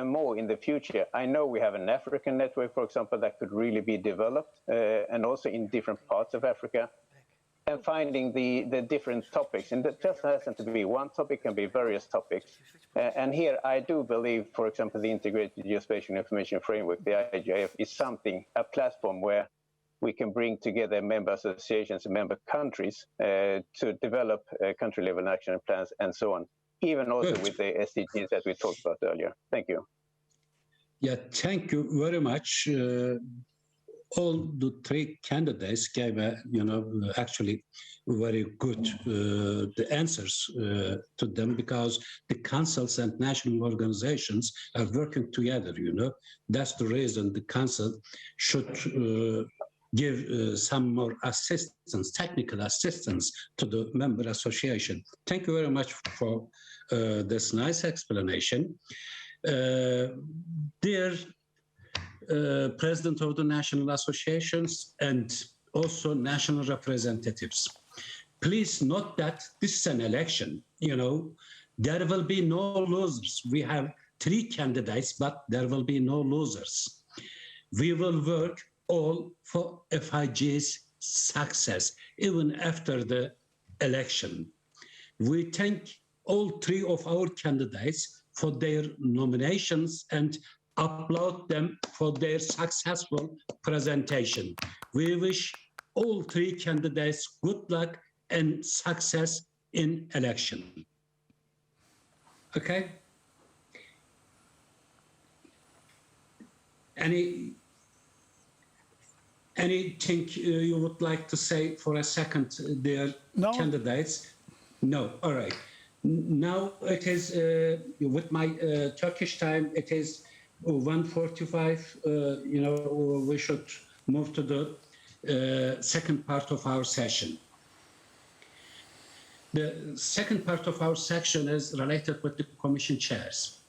more in the future. I know we have an African network, for example, that could really be developed, and also in different parts of Africa, and finding the different topics. And it just hasn't to be one topic, can be various topics. And here I do believe, for example, the Integrated Geospatial Information Framework, the IGIF, is something, a platform where we can bring together member associations and member countries to develop country-level action plans and so on, even also with the SDGs that we talked about earlier. Thank you. Yeah, thank you very much. All the 3 candidates gave, actually very good the answers to them, because the councils and national organizations are working together. That's the reason the council should give some more assistance, technical assistance to the member association. Thank you very much for this nice explanation. Dear President of the National Associations and also national representatives, please note that this is an election. There will be no losers. We have 3 candidates, but there will be no losers. We will work all for FIG's success, even after the election. We thank all 3 of our candidates for their nominations and applaud them for their successful presentation. We wish all 3 candidates good luck and success in election. Okay? Anything you would like to say for a second, dear candidates? No, all right. Now it is, with my Turkish time, it is 1:45. We should move to the second part of our session. The second part of our section is related with the commission chairs.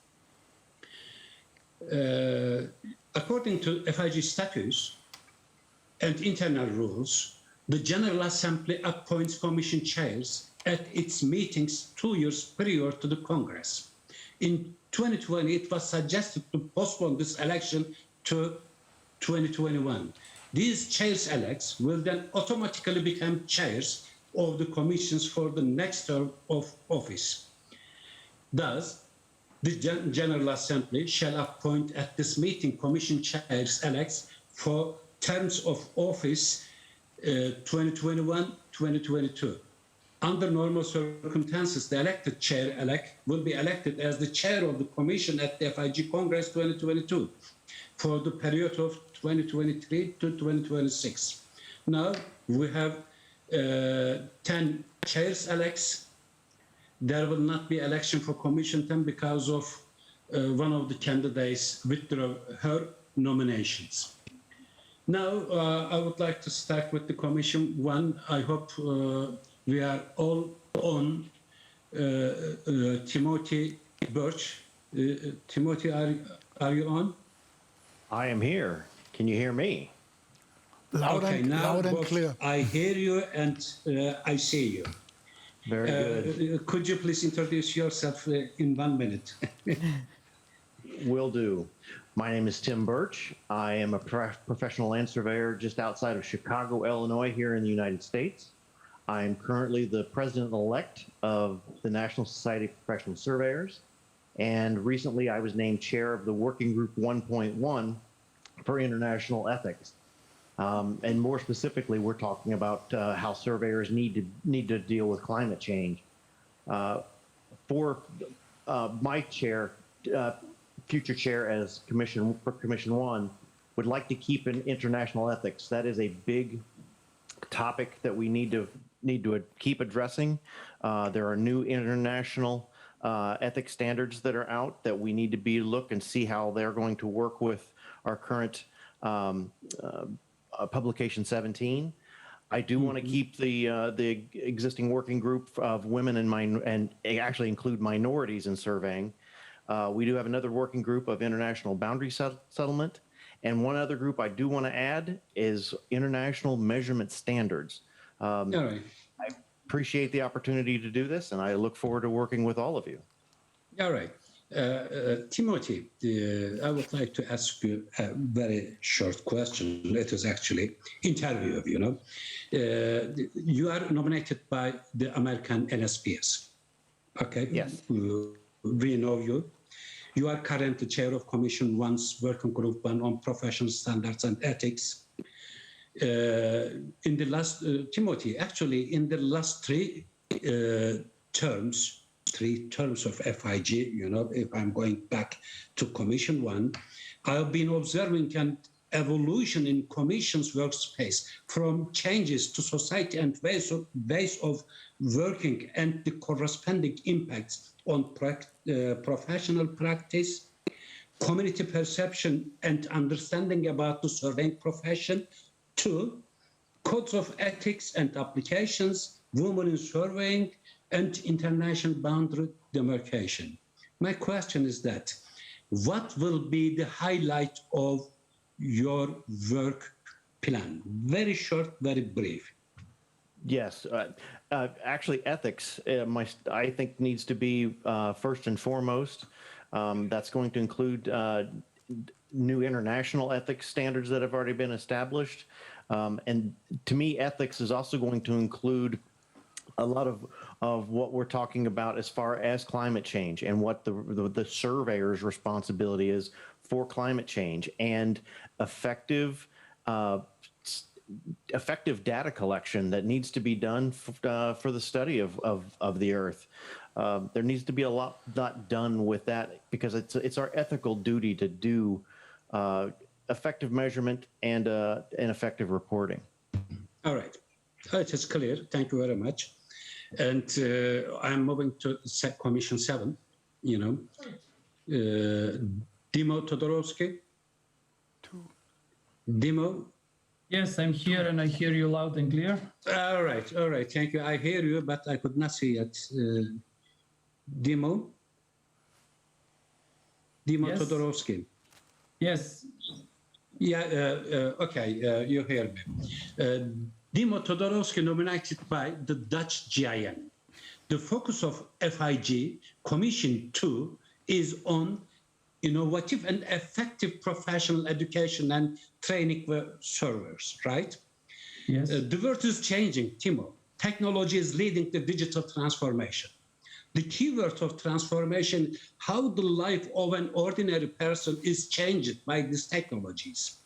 According to FIG statutes and internal rules, the General Assembly appoints commission chairs at its meetings 2 years prior to the Congress. In 2020, it was suggested to postpone this election to 2021. These chairs elects will then automatically become chairs of the commissions for the next term of office. Thus, the General Assembly shall appoint at this meeting commission chairs elects for terms of office 2021-2022. Under normal circumstances, the elected chair-elect will be elected as the chair of the commission at the FIG Congress 2022 for the period of 2023 to 2026. Now we have 10 chairs-elects. There will not be election for Commission 10 because of one of the candidates withdrew her nominations. Now, I would like to start with the Commission 1. I hope we are all on. Timothy Birch. Timothy, are you on? I am here. Can you hear me? Loud and both clear. I hear you and I see you. Very good. Could you please introduce yourself in 1 minute? Will do. My name is Tim Birch. I am a professional land surveyor just outside of Chicago, Illinois, here in the United States. I am currently the president-elect of the National Society of Professional Surveyors, and recently I was named chair of the Working Group 1.1 for International Ethics. And more specifically, we're talking about how surveyors need to deal with climate change. For my chair, future chair as Commission 1, would like to keep in international ethics. That is a big topic that we need to keep addressing. There are new international ethics standards that are out that we need to look and see how they're going to work with our current Publication 17. I do want to keep the existing working group of women and actually include minorities in surveying. We do have another working group of international boundary settlement, and one other group I do want to add is international measurement standards. All right. I appreciate the opportunity to do this, and I look forward to working with all of you. All right. Timothy, I would like to ask you a very short question. It is actually interview, you know. You are nominated by the American NSPS. Okay. Yes. We know you. You are currently chair of Commission 1's Working Group 1 on Professional Standards and Ethics. In the last, Timothy, actually, in the last three terms of FIG, you know, if I'm going back to Commission 1, I've been observing an evolution in Commission's workspace from changes to society and ways of working and the corresponding impacts on professional practice, community perception and understanding about the surveying profession, to codes of ethics and applications, women in surveying, and international boundary demarcation. My question is that, what will be the highlight of your work plan? Very short, very brief. Yes, actually, ethics, I think, needs to be first and foremost. That's going to include new international ethics standards that have already been established. And to me, ethics is also going to include a lot of what we're talking about as far as climate change and what the surveyor's responsibility is for climate change and effective data collection that needs to be done for the study of the Earth. There needs to be a lot done with that because it's our ethical duty to do effective measurement and effective reporting. All right, it is clear. Thank you very much. And I'm moving to Commission 7. You know, Dimo Todorovsky. Dimo. Yes, I'm here and I hear you loud and clear. All right. Thank you. I hear you, but I could not see it. Dimo? Dimo Yes. Todorovsky. Yes. Yeah, okay, you hear me. Dimo Todorovsky nominated by the Dutch GIM. The focus of FIG Commission 2 is on innovative and effective professional education and training servers, right? Yes. The world is changing, Timo. Technology is leading the digital transformation. The keyword of transformation, how the life of an ordinary person is changed by these technologies.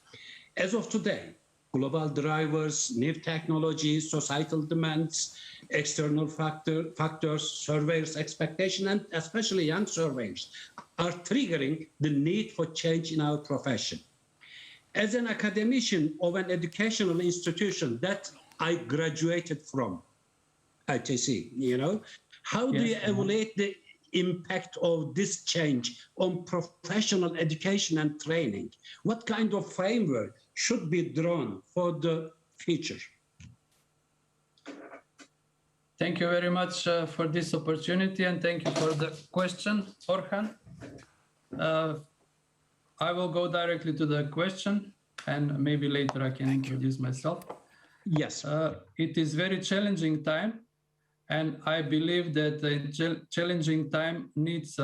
As of today, global drivers, new technologies, societal demands, external factors, surveyors' expectation, and especially young surveyors are triggering the need for change in our profession. As an academician of an educational institution that I graduated from, ITC, how do you evaluate the impact of this change on professional education and training? What kind of framework should be drawn for the future? Thank you very much for this opportunity, and thank you for the question, Orhan. I will go directly to the question, and maybe later I can introduce myself. Yes. It is very challenging time, and I believe that the challenging time needs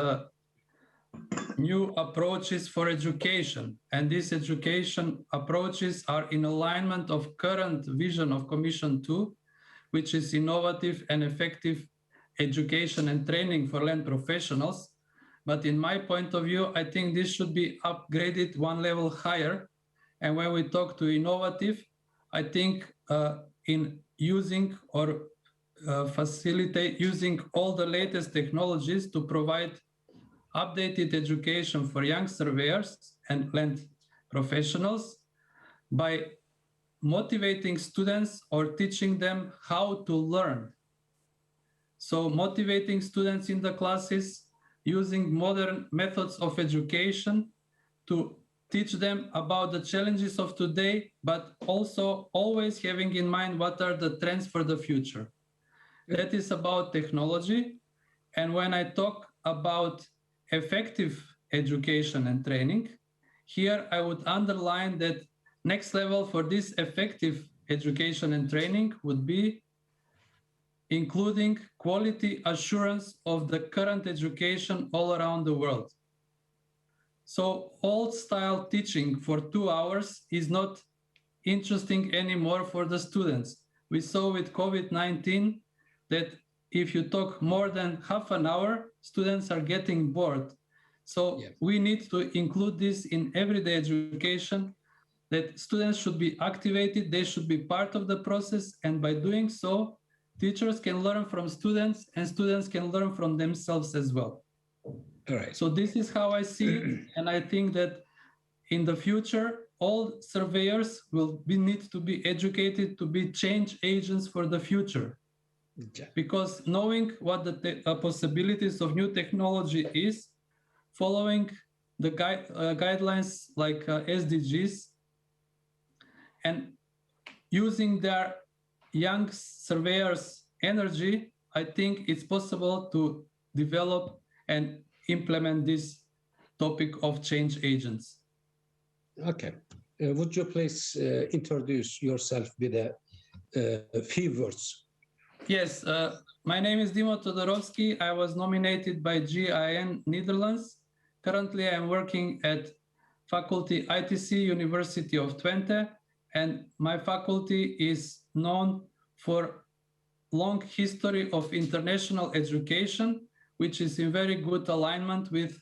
new approaches for education. And these education approaches are in alignment of current vision of Commission 2, which is innovative and effective education and training for land professionals. But in my point of view, I think this should be upgraded one level higher. And when we talk to innovative, I think in using or facilitate using all the latest technologies to provide updated education for young surveyors and land professionals by motivating students or teaching them how to learn. So motivating students in the classes, using modern methods of education to teach them about the challenges of today, but also always having in mind what are the trends for the future. That is about technology. And when I talk about effective education and training, here I would underline that next level for this effective education and training would be including quality assurance of the current education all around the world. So old style teaching for 2 hours is not interesting anymore for the students. We saw with COVID-19 that if you talk more than half an hour, students are getting bored. So we need to include this in everyday education, that students should be activated, they should be part of the process, and by doing so, teachers can learn from students and students can learn from themselves as well. All right. So this is how I see it, and I think that in the future, all surveyors will need to be educated to be change agents for the future. Because knowing what the possibilities of new technology is, following the guidelines like SDGs, and using their young surveyors' energy, I think it's possible to develop and implement this topic of change agents. Okay. Would you please introduce yourself with a few words? Yes, my name is Dimo Todorovsky. I was nominated by GIN Netherlands. Currently, I'm working at faculty ITC University of Twente, and my faculty is known for long history of international education, which is in very good alignment with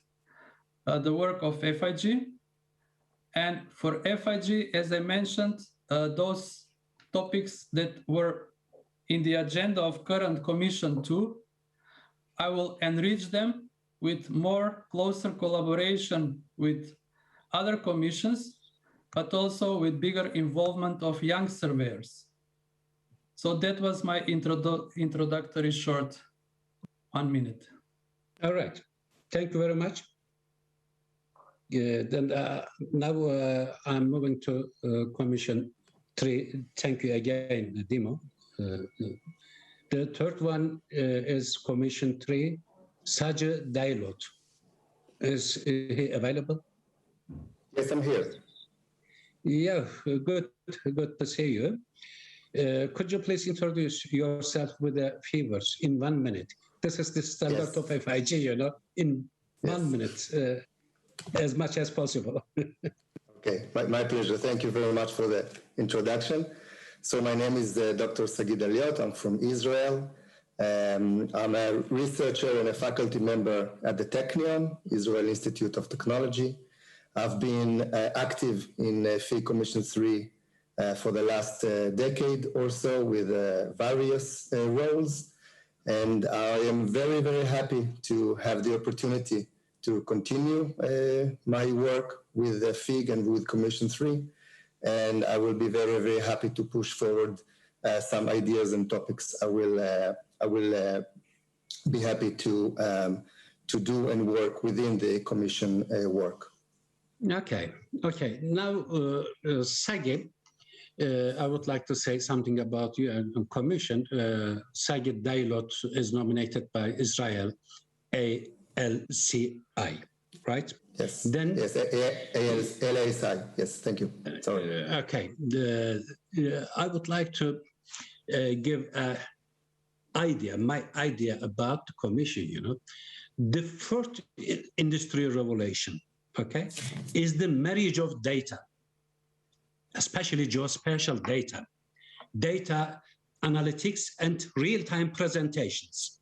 the work of FIG. And for FIG, as I mentioned, those topics that were in the agenda of current Commission 2, I will enrich them with more closer collaboration with other commissions, but also with bigger involvement of young surveyors. So that was my introductory short 1 minute. All right. Thank you very much. Then now I'm moving to Commission 3. Thank you again, Dimo. The third one is Commission 3, Sajid Dailot. Is he available? Yes, I'm here. Yeah, good to see you. Could you please introduce yourself with a few words in 1 minute? This is the standard of FIG, in 1 minute, as much as possible. Okay, my pleasure. Thank you very much for the introduction. So my name is Dr. Sagid Aliot. I'm from Israel. I'm a researcher and a faculty member at the Technion, Israel Institute of Technology. I've been active in FIG Commission 3 for the last decade or so with various roles. And I am very, very happy to have the opportunity to continue my work with FIG and with Commission 3. And I will be very, very happy to push forward some ideas and topics. I will be happy to do and work within the Commission work. Okay. Now, Sagid, I would like to say something about you and Commission. Sagid Dailot is nominated by Israel ALCI, right? Yes. Then yes, LASI. Yes, thank you. Sorry. Okay. I would like to give my idea about the Commission. You know, the fourth industrial revolution, okay, is the marriage of data, especially geospatial data, data analytics, and real-time presentations.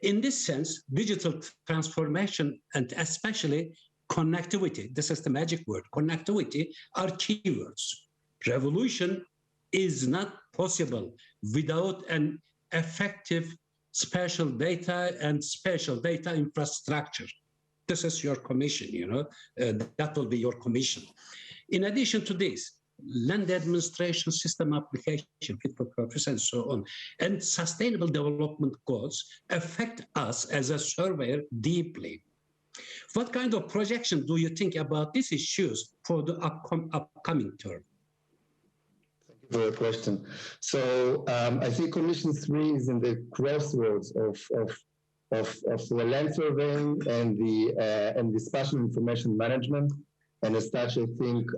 In this sense, digital transformation and especially connectivity, this is the magic word, connectivity, are keywords. Revolution is not possible without an effective spatial data and spatial data infrastructure. This is your commission, you know, that will be your commission. In addition to this, land administration system application, fit for purpose, and so on, and sustainable development goals affect us as a surveyor deeply. What kind of projection do you think about these issues for the upcoming term? Thank you for your question. So I think Commission 3 is in the crossroads of the land surveying and the spatial information management. And as such, I think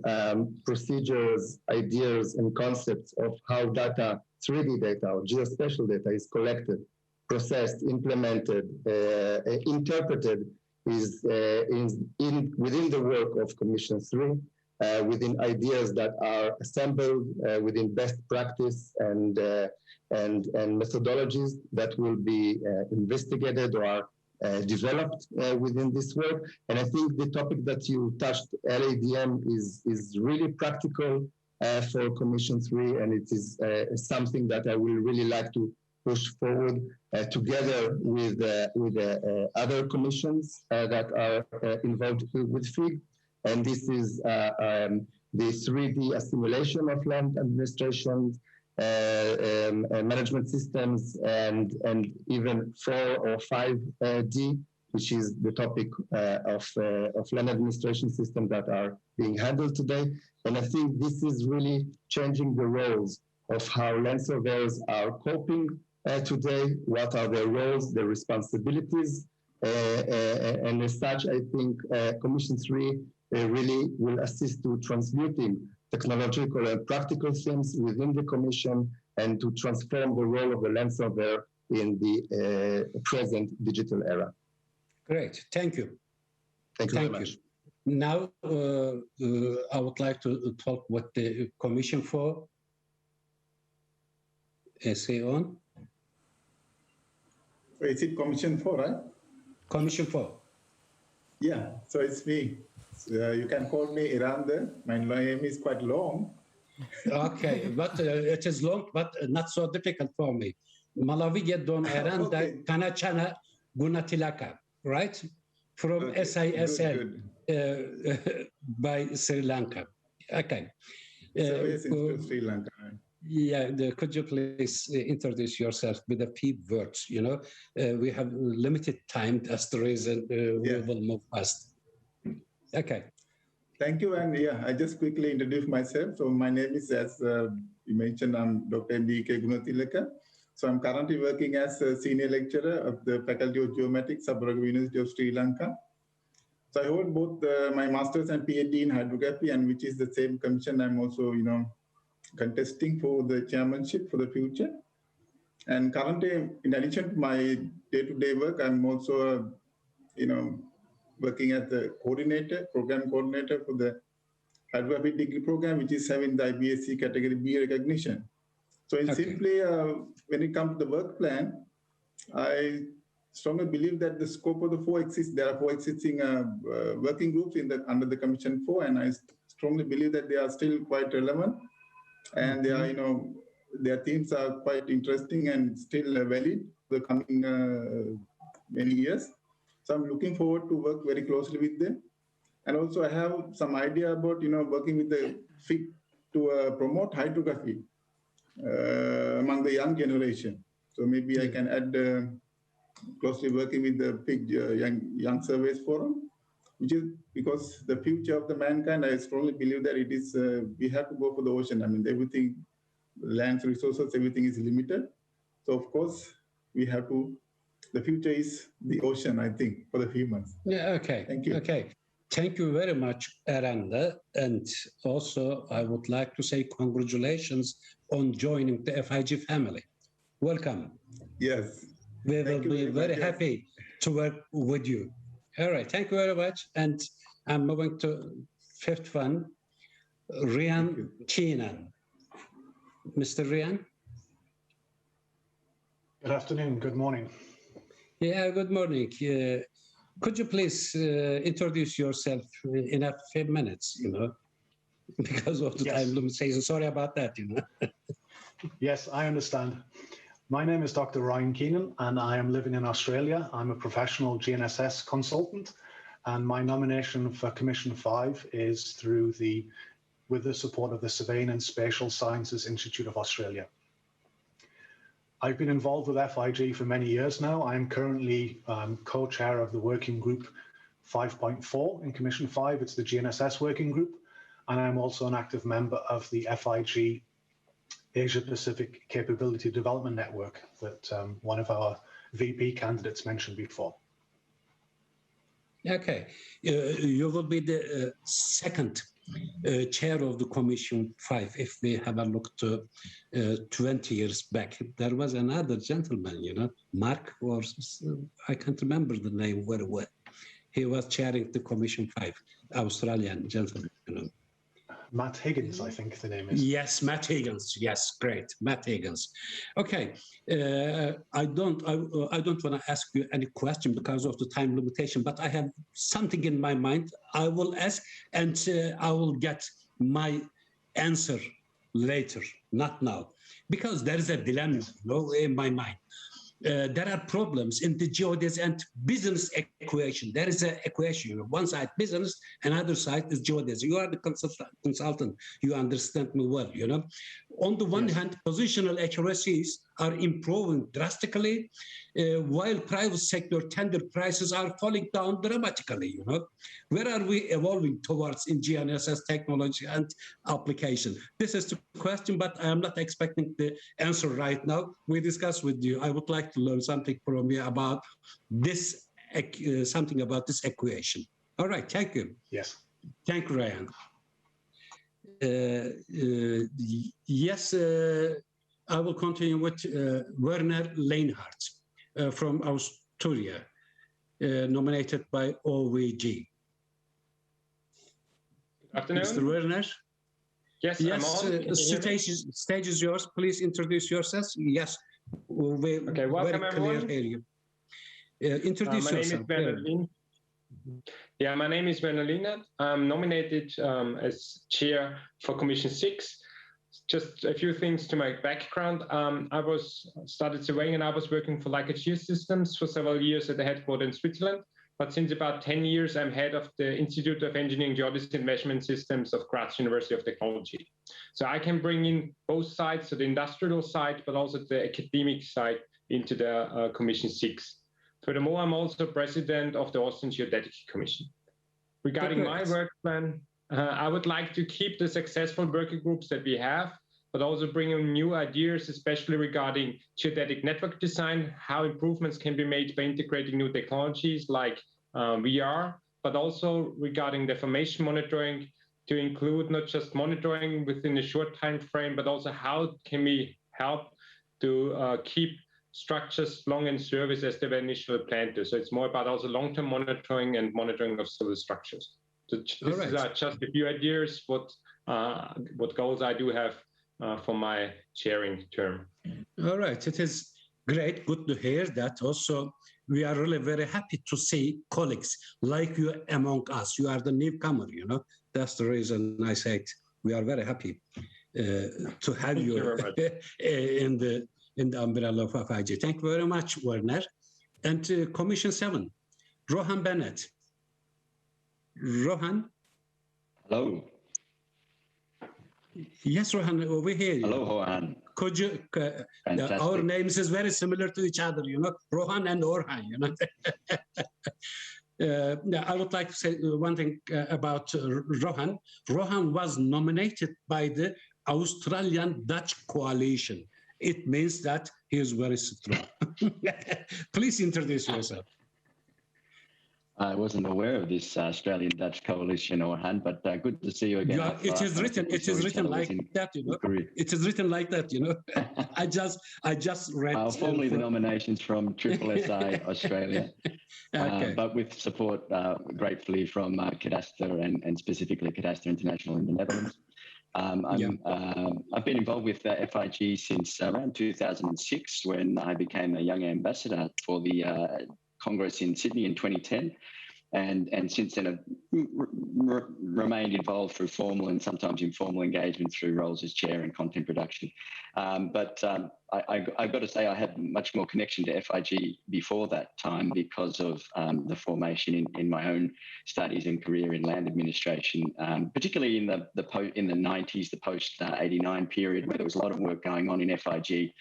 procedures, ideas, and concepts of how data, 3D data or geospatial data is collected, processed, implemented, interpreted is within the work of Commission 3, within ideas that are assembled within best practice and methodologies that will be investigated or are developed within this work. And I think the topic that you touched, LADM, is really practical for Commission 3, and it is something that I will really like to push forward together with other commissions that are involved with FIG. And this is the 3D assimilation of land administration, management systems, and even 4 or 5D, which is the topic of land administration systems that are being handled today. And I think this is really changing the roles of how land surveyors are coping today, what are their roles, their responsibilities. And as such, I think Commission 3 really will assist to transmuting technological and practical themes within the Commission and to transform the role of the land surveyor in the present digital era. Great, thank you. Thank you very much. Now, I would like to talk with the Commission for essay on. Is it Commission 4, right? Commission 4. Yeah, so it's me. So, you can call me Iranda. My name is quite long. Okay, but it is long, but not so difficult for me. Malawiya Don Iranda Kanachana Gunatilaka, right? From SISL by Sri Lanka. Okay. Sri Lanka. Yeah, could you please introduce yourself with a few words? You know, we have limited time. That's the reason we will move fast. Okay. Thank you. And yeah, I just quickly introduce myself. So my name is, as you mentioned, I'm Dr. D.K. Gunatilaka. So I'm currently working as a senior lecturer of the Faculty of Geomatics, Sabaragawe University of Sri Lanka. So I hold both my master's and PhD in hydrography, and which is the same commission I'm also, you know, contesting for the chairmanship for the future. And currently, in addition to my day-to-day work, I'm also, you know, working as the program coordinator for the hydrographic degree program, which is having the IBSc category B recognition. So simply, when it comes to the work plan, I strongly believe that the scope of the there are 4 existing working groups under the Commission 4, and I strongly believe that they are still quite relevant, and they are, their themes are quite interesting and still valid for the coming many years. So I'm looking forward to work very closely with them. And also I have some idea about, working with the FIG to promote hydrography among the young generation. So maybe I can add closely working with the FIG Young Surveys Forum, which is because the future of the mankind, I strongly believe that it is, we have to go for the ocean. I mean, everything, lands, resources, everything is limited. So of course, we have to, the future is the ocean, I think, for the humans. Yeah, okay. Thank you. Okay. Thank you very much, Aranda. And also, I would like to say congratulations on joining the FIG family. Welcome. Yes. We will be very happy to work with you. All right. Thank you very much. And I'm moving to fifth one, Rian Keenan. Mr. Rian? Good afternoon. Good morning. Yeah, good morning. Could you please introduce yourself in a few minutes, because of the time limitation. Sorry about that, Yes, I understand. My name is Dr. Ryan Keenan, and I am living in Australia. I'm a professional GNSS consultant, and my nomination for Commission 5 is with the support of the Surveying and Spatial Sciences Institute of Australia. I've been involved with FIG for many years now. I am currently co-chair of the working group 5.4 in Commission 5. It's the GNSS working group. And I'm also an active member of the FIG Asia Pacific Capability Development Network that one of our VP candidates mentioned before. Okay. You will be the second chair of the Commission 5. If we have a look to 20 years back, there was another gentleman, Mark, or I can't remember the name very well. He was chairing the Commission 5, Australian gentleman. Matt Higgins, I think the name is. Yes, Matt Higgins. Yes, great, Matt Higgins. Okay, I don't want to ask you any question because of the time limitation, but I have something in my mind. I will ask, and I will get my answer later, not now, because there is a dilemma, in my mind. There are problems in the geodesy and business equation. There is an equation. One side business, another side is geodesy. You are the consultant. You understand me well, On the one hand, positional accuracies are improving drastically, while private sector tender prices are falling down dramatically, Where are we evolving towards in GNSS technology and application? This is the question, but I am not expecting the answer right now. We discuss with you. I would like to learn something from you about this, something about this equation. All right, thank you. Yes. Thank you, Ryan. Yes, I will continue with Werner Leinhardt from Austria, nominated by OVG. Good afternoon. Mr. Werner? Yes, yes, I'm on. Stage is yours. Please introduce yourselves. Yes. Okay, welcome everyone. Introduce yourself. My name is Werner Leinhardt. I'm nominated as chair for Commission 6. Just a few things to my background. I started surveying and I was working for Leica Geosystems for several years at the headquarters in Switzerland. But since about 10 years, I'm head of the Institute of Engineering, Geodesy and Measurement Systems of Graz University of Technology. So I can bring in both sides, so the industrial side, but also the academic side into the Commission 6. Furthermore, I'm also president of the Austrian Geodetic Commission. Regarding my work plan, I would like to keep the successful working groups that we have, but also bring in new ideas, especially regarding geodetic network design, how improvements can be made by integrating new technologies like VR, but also regarding deformation monitoring, to include not just monitoring within a short time frame, but also how can we help to keep structures long in service as they were initially planned to. So it's more about also long-term monitoring and monitoring of civil structures. So this is just a few ideas what goals I do have for my chairing term. All right, it is great, good to hear that. Also, we are really very happy to see colleagues like you among us. You are the newcomer, you know. That's the reason I said we are very happy to have you in the umbrella of FIG. Thank you very much, Werner. And Commission 7, Rohan Bennett. Rohan? Hello. Yes, Rohan, we hear you. Hello, Rohan. Could you, our names is very similar to each other, you know, Rohan and Orhan, you know. I would like to say one thing about Rohan. Rohan was nominated by the Australian-Dutch coalition. It means that he is very strong. Please introduce yourself. I wasn't aware of this Australian-Dutch coalition, Orhan, but good to see you again. It is written like that, you know. It is written like that, you know. I just read. Formally the nominations from Triple SA Australia, but with support gratefully from Cadastre and specifically Cadastre International in the Netherlands. I've been involved with FIG since around 2006 when I became a young ambassador for the Congress in Sydney in 2010. And since then, I've remained involved through formal and sometimes informal engagement through roles as chair and content production. I've got to say I had much more connection to FIG before that time because of the formation in my own studies and career in land administration, particularly in the 90s, the post-89 period, where there was a lot of work going on in FIG.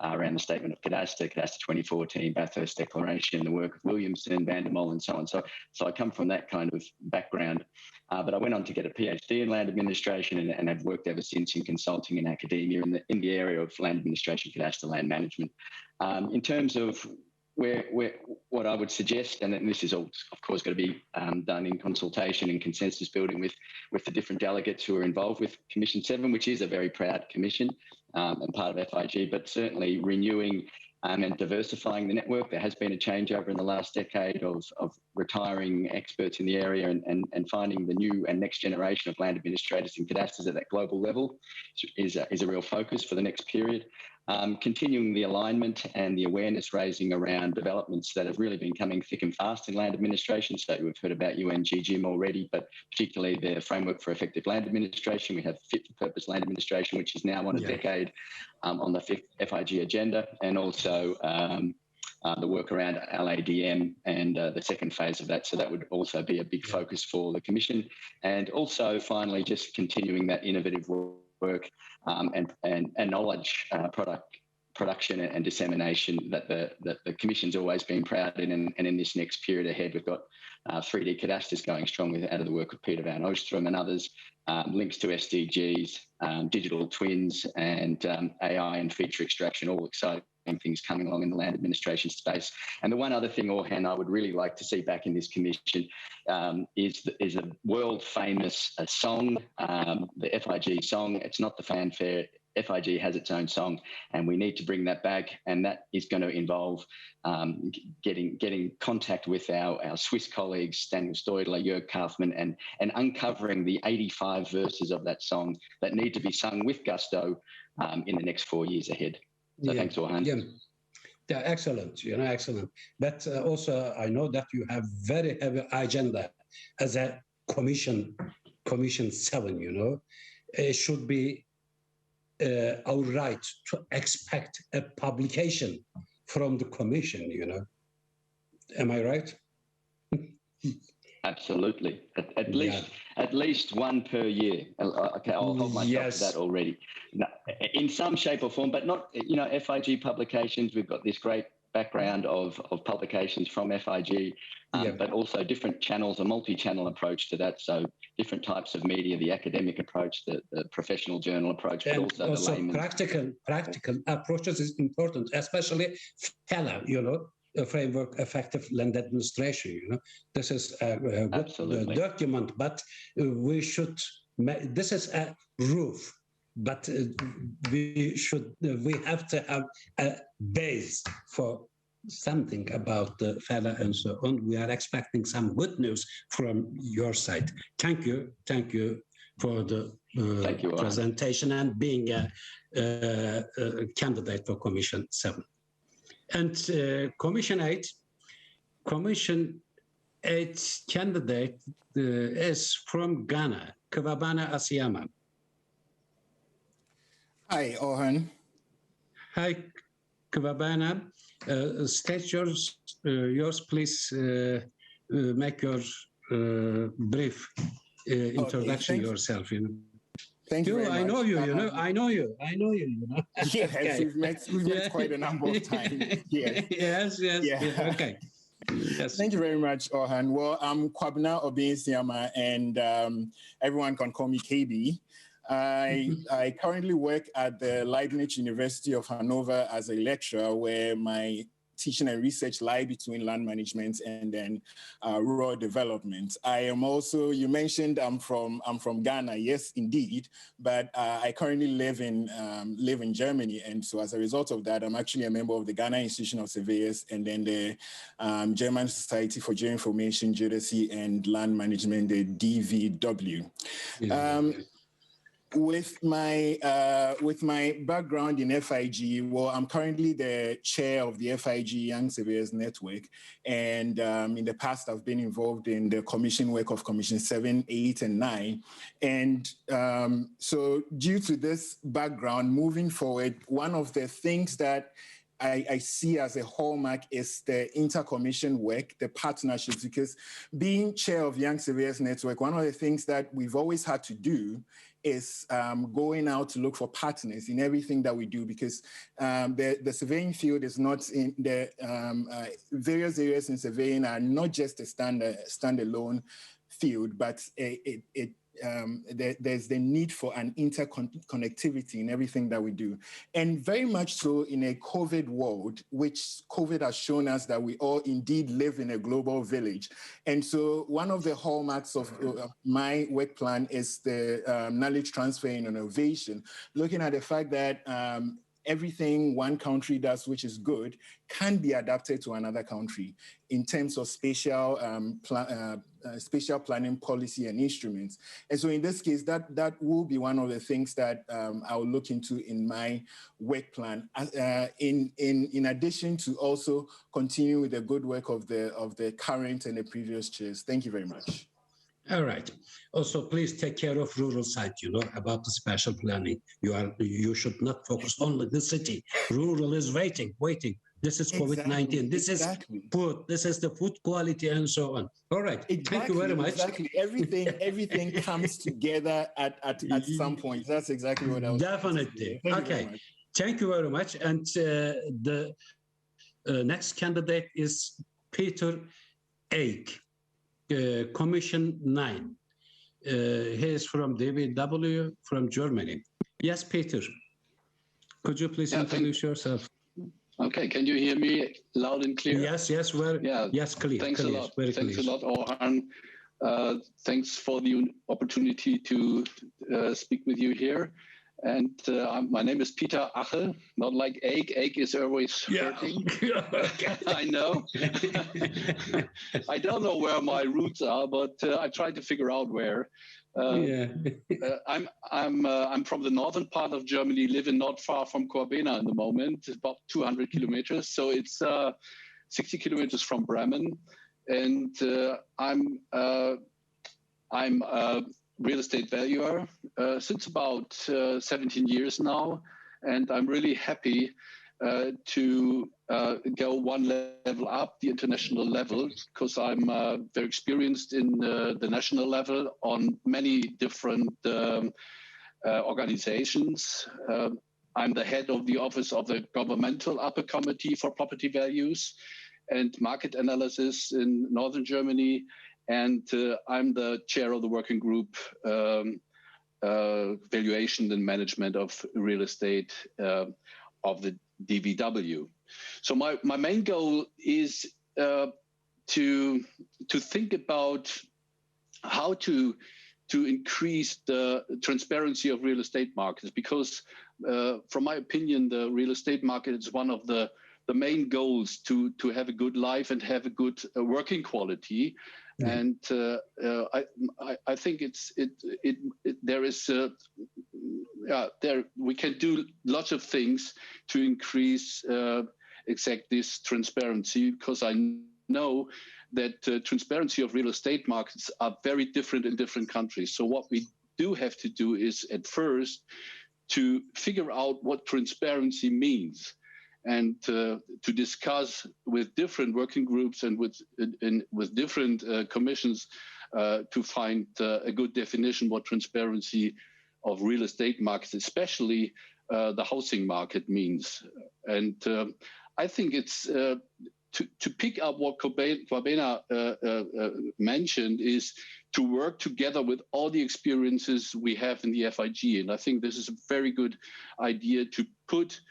Around the statement of Cadastre 2014, Bathurst Declaration, the work of Williamson, Vandermolen, and so on. So I come from that kind of background, but I went on to get a PhD in land administration and have worked ever since in consulting and academia in the area of land administration, Cadastre land management. In terms of what I would suggest, and this is all, of course, going to be done in consultation and consensus building with the different delegates who are involved with Commission 7, which is a very proud commission and part of FIG, but certainly renewing and diversifying the network. There has been a changeover in the last decade of retiring experts in the area and finding the new and next generation of land administrators and cadastres at that global level is a real focus for the next period. Continuing the alignment and the awareness raising around developments that have really been coming thick and fast in land administration. So we've heard about UNGGIM already, but particularly the framework for effective land administration. We have fit for purpose land administration, which is now on a decade on the FIG agenda, and also the work around LADM and the second phase of that. So that would also be a big focus for the Commission. And also finally, just continuing that innovative work and knowledge production and dissemination that the Commission's always been proud in. And in this next period ahead, we've got 3D cadastres going strong out of the work of Peter Van Oostrum and others, links to SDGs, digital twins and AI and feature extraction, all exciting things coming along in the land administration space. And the one other thing, Orhan, I would really like to see back in this commission is a world famous song, the FIG song. It's not the fanfare. FIG has its own song, and we need to bring that back. And that is going to involve getting contact with our Swiss colleagues, Daniel Steudler, Jörg Kaufmann, and uncovering the 85 verses of that song that need to be sung with gusto in the next 4 years ahead. So thanks, Orhan. Yeah, excellent. Excellent. But also, I know that you have very heavy agenda as a Commission 7. It should be our right to expect a publication from the Commission. Am I right? Absolutely. At least one per year. Okay, I'll hold myself to that already. No, in some shape or form, but not, FIG publications. We've got this great background of publications from FIG, but also different channels, a multi-channel approach to that. So different types of media, the academic approach, the professional journal approach, but also the layman. Practical approaches is important, especially FELA, a framework effective land administration. This is a good document, but we should. This is a roof but we have to have a base for something about the fella and so on. We are expecting some good news from your side. Thank you for the presentation and being a candidate for Commission 7. And Commission 8 candidate is from Ghana, Kwabena Asiama. Hi, Orhan. Hi, Kwabena. State yours, please. Make your brief introduction yourself. Thank you very much. I know you. I know you. Yes, Okay. we've met quite a number of times. Yes. Yes. Okay. Yes. Thank you very much, Orhan. Well, I'm Kwabena Asiama, and everyone can call me KB. I currently work at the Leibniz University of Hanover as a lecturer, where my teaching and research lie between land management and then rural development. I am also, you mentioned I'm from Ghana, yes, indeed, but I currently live in Germany, and so as a result of that, I'm actually a member of the Ghana Institution of Surveyors and then the German Society for Geoinformation, Geodesy, and Land Management, the DVW. With my background in FIG, well, I'm currently the chair of the FIG Young Surveyors Network, and in the past, I've been involved in the commission work of Commission 7, 8, and 9. And so due to this background, moving forward, one of the things that I see as a hallmark is the intercommission work, the partnerships, because being chair of Young Surveyors Network, one of the things that we've always had to do is going out to look for partners in everything that we do, because the surveying field is not in the various areas in surveying are not just a standalone field, but there's the need for an interconnectivity in everything that we do. And very much so in a COVID world, which COVID has shown us that we all indeed live in a global village. And so one of the hallmarks of my work plan is the knowledge transfer and innovation, looking at the fact that everything one country does, which is good, can be adapted to another country in terms of spatial planning policy and instruments. And so in this case, that will be one of the things that I'll look into in my work plan, in addition to also continue with the good work of the current and the previous chairs. Thank you very much. All right. Also, please take care of rural side, about the spatial planning. You should not focus only the city. Rural is waiting. This is COVID-19. This is food. This is the food quality and so on. All right. Thank you very much. Exactly. Everything comes together at some point. That's exactly what I was Definitely. Okay. Thank you very much. And the next candidate is Peter Eich. Commission 9. He is from DVW from Germany. Yes, Peter. Could you please introduce yourself? Okay, can you hear me loud and clear? Yes, yes, clear. Thanks clear, a lot. Very Thanks clear. a lot, Orhan. Thanks for the opportunity to speak with you here. And my name is Peter Ache, not like Eich. Eich is always hurting. I know. I don't know where my roots are, but I try to figure out where. I'm from the northern part of Germany, living not far from Kwabena in the moment, about 200 kilometers. So it's 60 kilometers from Bremen, and I'm a real estate valuer since about 17 years now, and I'm really happy to go one level up, the international level, because I'm very experienced in the national level on many different organizations. I'm the head of the Office of the Governmental Upper Committee for Property Values and Market Analysis in Northern Germany, and I'm the chair of the working group Valuation and Management of Real Estate of the DVW. So my main goal is to think about how to to increase the transparency of real estate markets, because from my opinion, the real estate market is one of the main goals to have a good life and have a good working quality. And I think we can do lots of things to increase this transparency, because I know that transparency of real estate markets are very different in different countries. So what we do have to do is at first to figure out what transparency means, and to discuss with different working groups and with different commissions to find a good definition what transparency of real estate markets, especially the housing market, means. And I think it's to pick up what Kwabena mentioned, is to work together with all the experiences we have in the FIG. And I think this is a very good idea, to put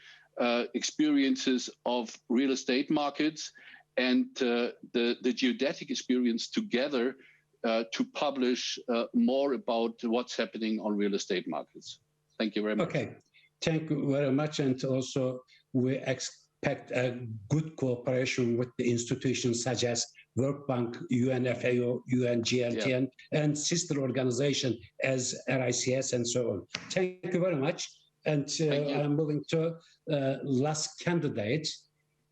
experiences of real estate markets and the geodetic experience together to publish more about what's happening on real estate markets. Thank you very much. Okay, thank you very much. And also we expect a good cooperation with the institutions such as World Bank, UNFAO, UNGLTN, and sister organization as RICS and so on. Thank you very much. And I'm moving to last candidate,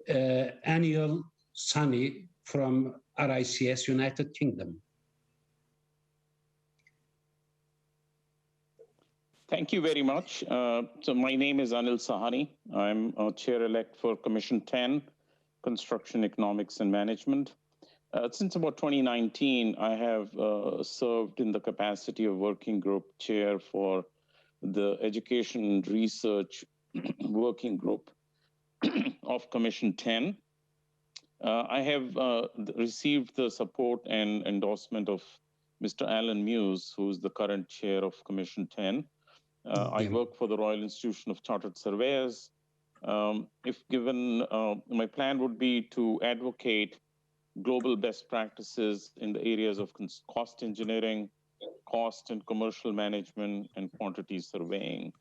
Anil Sani from RICS, United Kingdom. Thank you very much. So my name is Anil Sahani. I'm chair-elect for Commission 10, Construction Economics and Management. Since about 2019, I have served in the capacity of working group chair for the Education and Research Working Group of Commission 10. I have received the support and endorsement of Mr. Alan Muse, who is the current chair of Commission 10. I work for the Royal Institution of Chartered Surveyors. If given, my plan would be to advocate global best practices in the areas of cost engineering, cost and commercial management, and quantity surveying.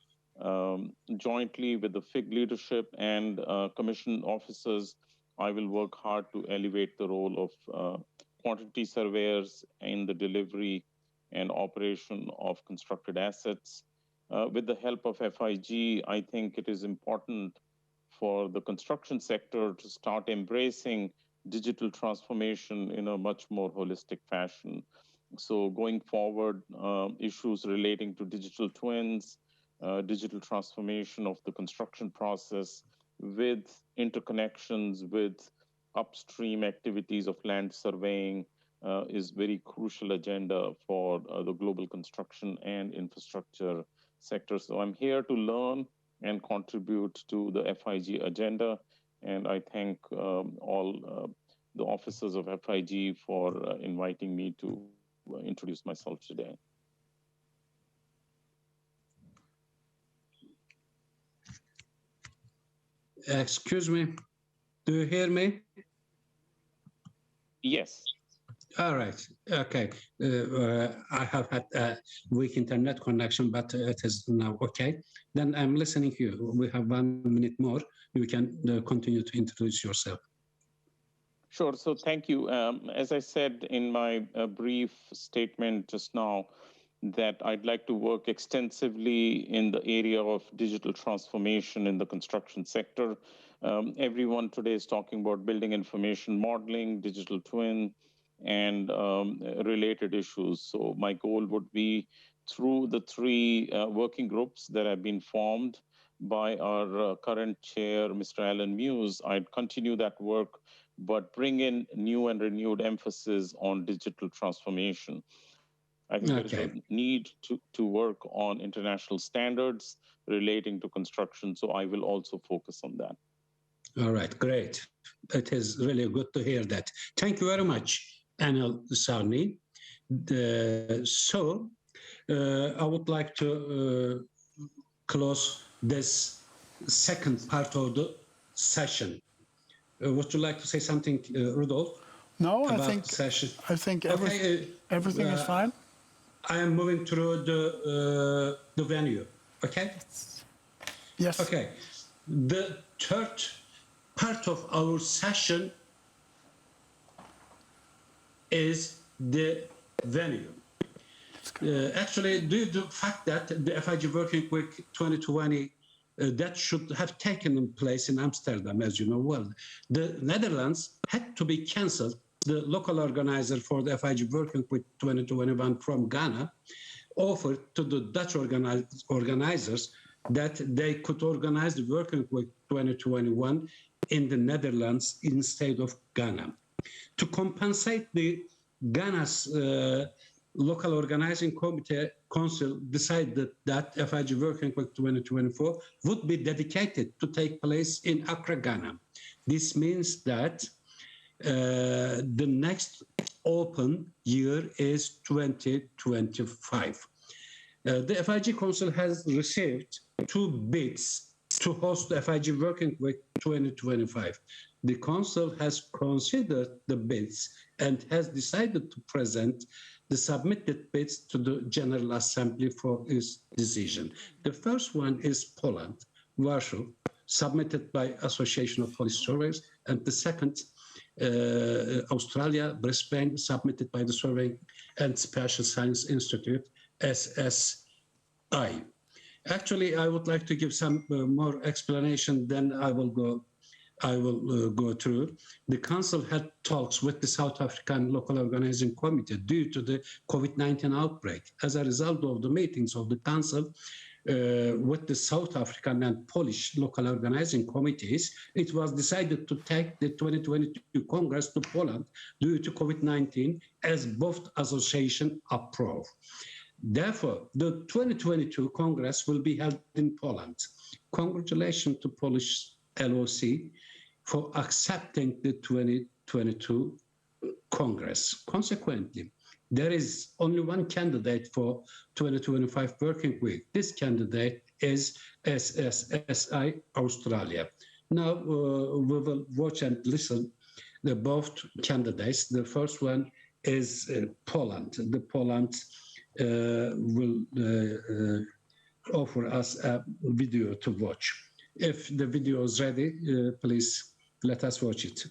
Jointly with the FIG leadership and commission officers, I will work hard to elevate the role of quantity surveyors in the delivery and operation of constructed assets. With the help of FIG, I think it is important for the construction sector to start embracing digital transformation in a much more holistic fashion. So going forward, issues relating to digital twins, digital transformation of the construction process with interconnections with upstream activities of land surveying is very crucial agenda for the global construction and infrastructure sector. So I'm here to learn and contribute to the FIG agenda. And I thank all the officers of FIG for inviting me to introduce myself today. Excuse me, do you hear me? Yes. All right, okay. I have had a weak internet connection, but it is now okay. Then I'm listening to you. We have 1 minute more. You can continue to introduce yourself. Sure, so thank you. As I said in my brief statement just now, that I'd like to work extensively in the area of digital transformation in the construction sector. Everyone today is talking about building information modeling, digital twin, and related issues. So my goal would be through the 3 working groups that have been formed by our current chair, Mr. Alan Muse, I'd continue that work, but bring in new and renewed emphasis on digital transformation. I think there's a need to work on international standards relating to construction, so I will also focus on that. All right, great. It is really good to hear that. Thank you very much, Anil Sani. So I would like to close this second part of the session. Would you like to say something, Rudolf? No, about I think the session? I think Okay, everything is fine. I am moving through the venue. Okay. Yes. Okay. The third part of our session is the venue. Actually, due to the fact that the FIG Working Week 2020 that should have taken place in Amsterdam, as you know well, the Netherlands had to be cancelled. The local organizer for the FIG Working Week 2021 from Ghana offered to the Dutch organizers that they could organize the Working Week 2021 in the Netherlands instead of Ghana. To compensate the Ghana's local organizing committee council decided that FIG Working Week 2024 would be dedicated to take place in Accra, Ghana. This means that the next open year is 2025. The FIG Council has received 2 bids to host the FIG Working Week 2025. The Council has considered the bids and has decided to present the submitted bids to the General Assembly for its decision. The first one is Poland, Warsaw, submitted by Association of Police Surveyors, and the second, Australia, Brisbane, submitted by the Surveying and Spatial Science Institute, SSI. Actually, I would like to give some more explanation, then I will go through. The Council had talks with the South African Local Organizing Committee due to the COVID-19 outbreak. As a result of the meetings of the Council with the South African and Polish local organizing committees, it was decided to take the 2022 Congress to Poland due to COVID-19, as both associations approved. Therefore, the 2022 Congress will be held in Poland. Congratulations to Polish LOC for accepting the 2022 Congress. Consequently, there is only one candidate for 2025 Working Week. This candidate is SSI Australia. Now we will watch and listen to both candidates. The first one is Poland. The Poland will offer us a video to watch. If the video is ready, please let us watch it.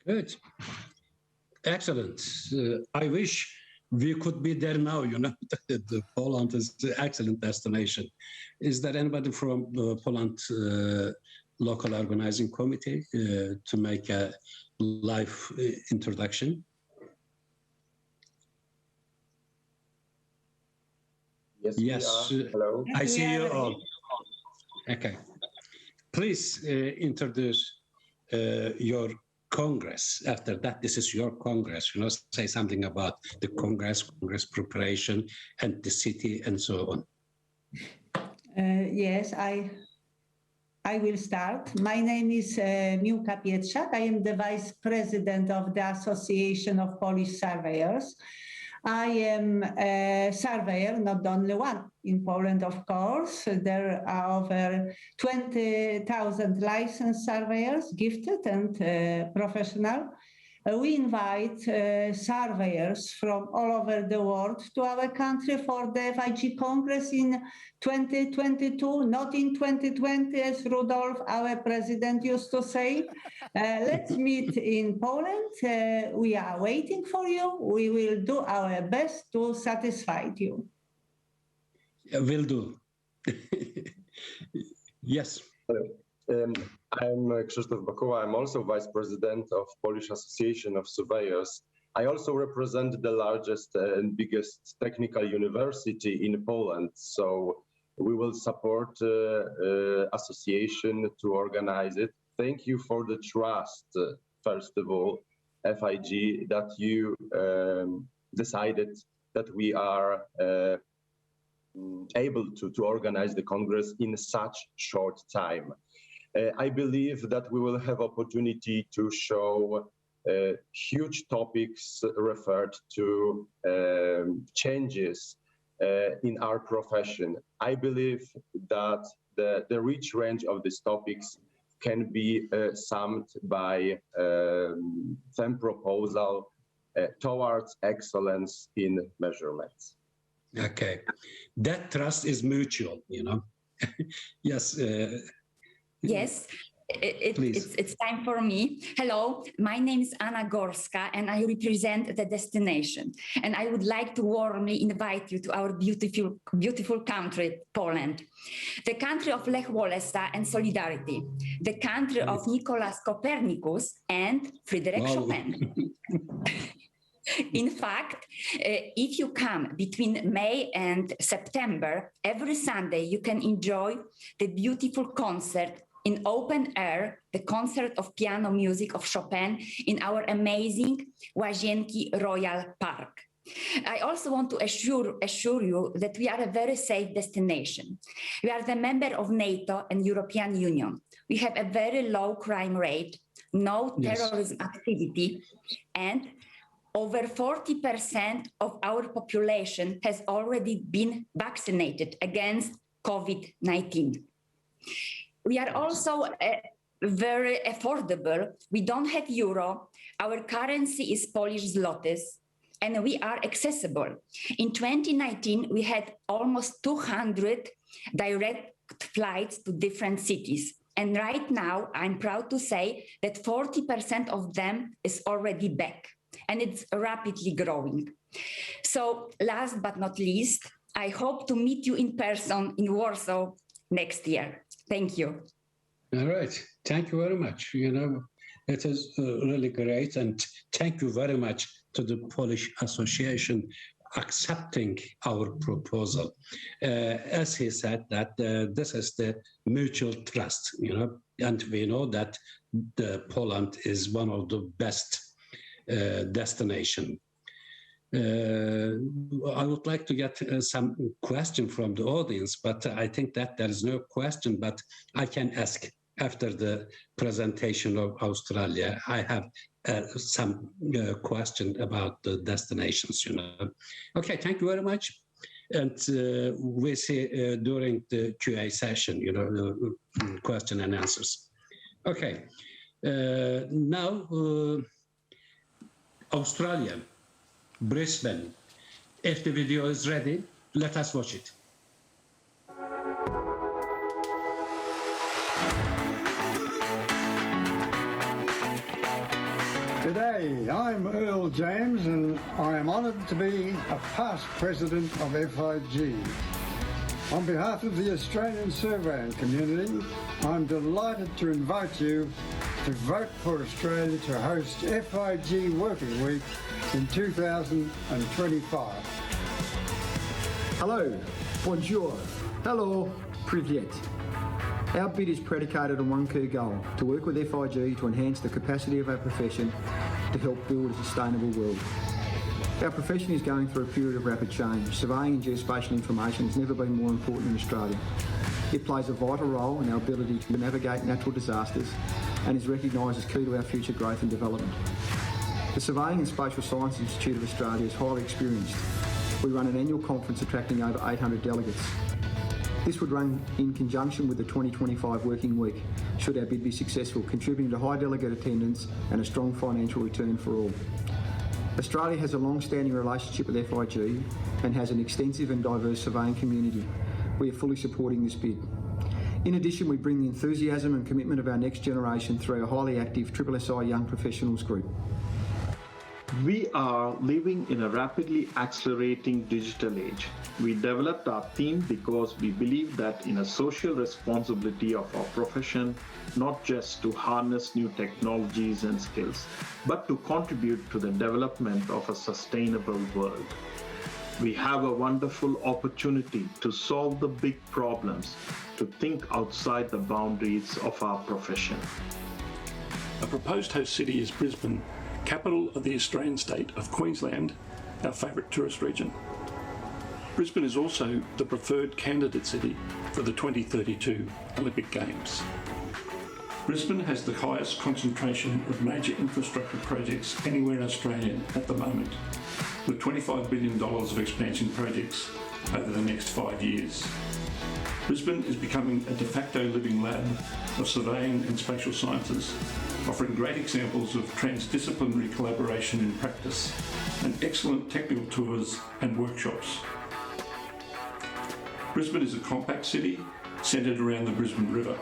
Good. Excellent. I wish we could be there now, you know. Poland is an excellent destination. Is there anybody from Poland local organizing committee to make a live introduction? Yes. Hello. I see you all. Okay. Please introduce your Congress. After that, this is your Congress. You know, say something about the Congress preparation, and the city, and so on. Yes, I will start. My name is Miłka Pietrzak. I am the Vice President of the Association of Polish Surveyors. I am a surveyor, not the only one in Poland, of course. There are over 20,000 licensed surveyors, gifted and professional. We invite surveyors from all over the world to our country for the FIG Congress in 2022, not in 2020, as Rudolf, our president, used to say. Let's meet in Poland. We are waiting for you. We will do our best to satisfy you. Will do. Yes. I'm Krzysztof Bakoła. I'm also Vice President of Polish Association of Surveyors. I also represent the largest and biggest technical university in Poland. So we will support association to organize it. Thank you for the trust, first of all, FIG, that you decided that we are able to organize the Congress in such short time. I believe that we will have opportunity to show huge topics referred to changes in our profession. I believe that the rich range of these topics can be summed by theme proposal towards excellence in measurements. Okay, that trust is mutual, you know. Yes. Yes, it's time for me. Hello, my name is Anna Gorska and I represent the destination. And I would like to warmly invite you to our beautiful country, Poland. The country of Lech Walesa and Solidarity. The country of Nicolas Copernicus and Frédéric Chopin. In fact, if you come between May and September, every Sunday you can enjoy the beautiful concert in open air, the concert of piano music of Chopin in our amazing Łazienki Royal Park. I also want to assure you that we are a very safe destination. We are the member of NATO and European Union. We have a very low crime rate, no terrorism activity, and over 40% of our population has already been vaccinated against COVID-19. We are also very affordable. We don't have euro. Our currency is Polish zlotys, and we are accessible. In 2019, we had almost 200 direct flights to different cities. And right now, I'm proud to say that 40% of them is already back, and it's rapidly growing. So last but not least, I hope to meet you in person in Warsaw next year. Thank you. All right. Thank you very much. You know, it is really great. And thank you very much to the Polish Association accepting our proposal. As he said, that this is the mutual trust, you know, and we know that Poland is one of the best destination. I would like to get some question from the audience, but I think that there is no question, but I can ask after the presentation of Australia. I have some question about the destinations, you know. Okay, thank you very much. And we see during the QA session, you know, the question and answers. Okay, now Australia. Brisbane. If the video is ready, let us watch it. G'day, I'm Earl James and I am honoured to be a past president of FIG. On behalf of the Australian surveying community, I'm delighted to invite you to vote for Australia to host FIG Working Week in 2025. Hello, bonjour, hello, privyet. Our bid is predicated on one key goal, to work with FIG to enhance the capacity of our profession to help build a sustainable world. Our profession is going through a period of rapid change. Surveying and geospatial information has never been more important in Australia. It plays a vital role in our ability to navigate natural disasters and is recognised as key to our future growth and development. The Surveying and Spatial Science Institute of Australia is highly experienced. We run an annual conference attracting over 800 delegates. This would run in conjunction with the 2025 Working Week, should our bid be successful, contributing to high delegate attendance and a strong financial return for all. Australia has a long-standing relationship with FIG and has an extensive and diverse surveying community. We are fully supporting this bid. In addition, we bring the enthusiasm and commitment of our next generation through our highly active SSI Young Professionals Group. We are living in a rapidly accelerating digital age. We developed our theme because we believe that in a social responsibility of our profession, not just to harness new technologies and skills, but to contribute to the development of a sustainable world. We have a wonderful opportunity to solve the big problems, to think outside the boundaries of our profession. A proposed host city is Brisbane, capital of the Australian state of Queensland, our favourite tourist region. Brisbane is also the preferred candidate city for the 2032 Olympic Games. Brisbane has the highest concentration of major infrastructure projects anywhere in Australia at the moment, with $25 billion of expansion projects over the next 5 years. Brisbane is becoming a de facto living lab of surveying and spatial sciences, offering great examples of transdisciplinary collaboration in practice and excellent technical tours and workshops. Brisbane is a compact city centred around the Brisbane River.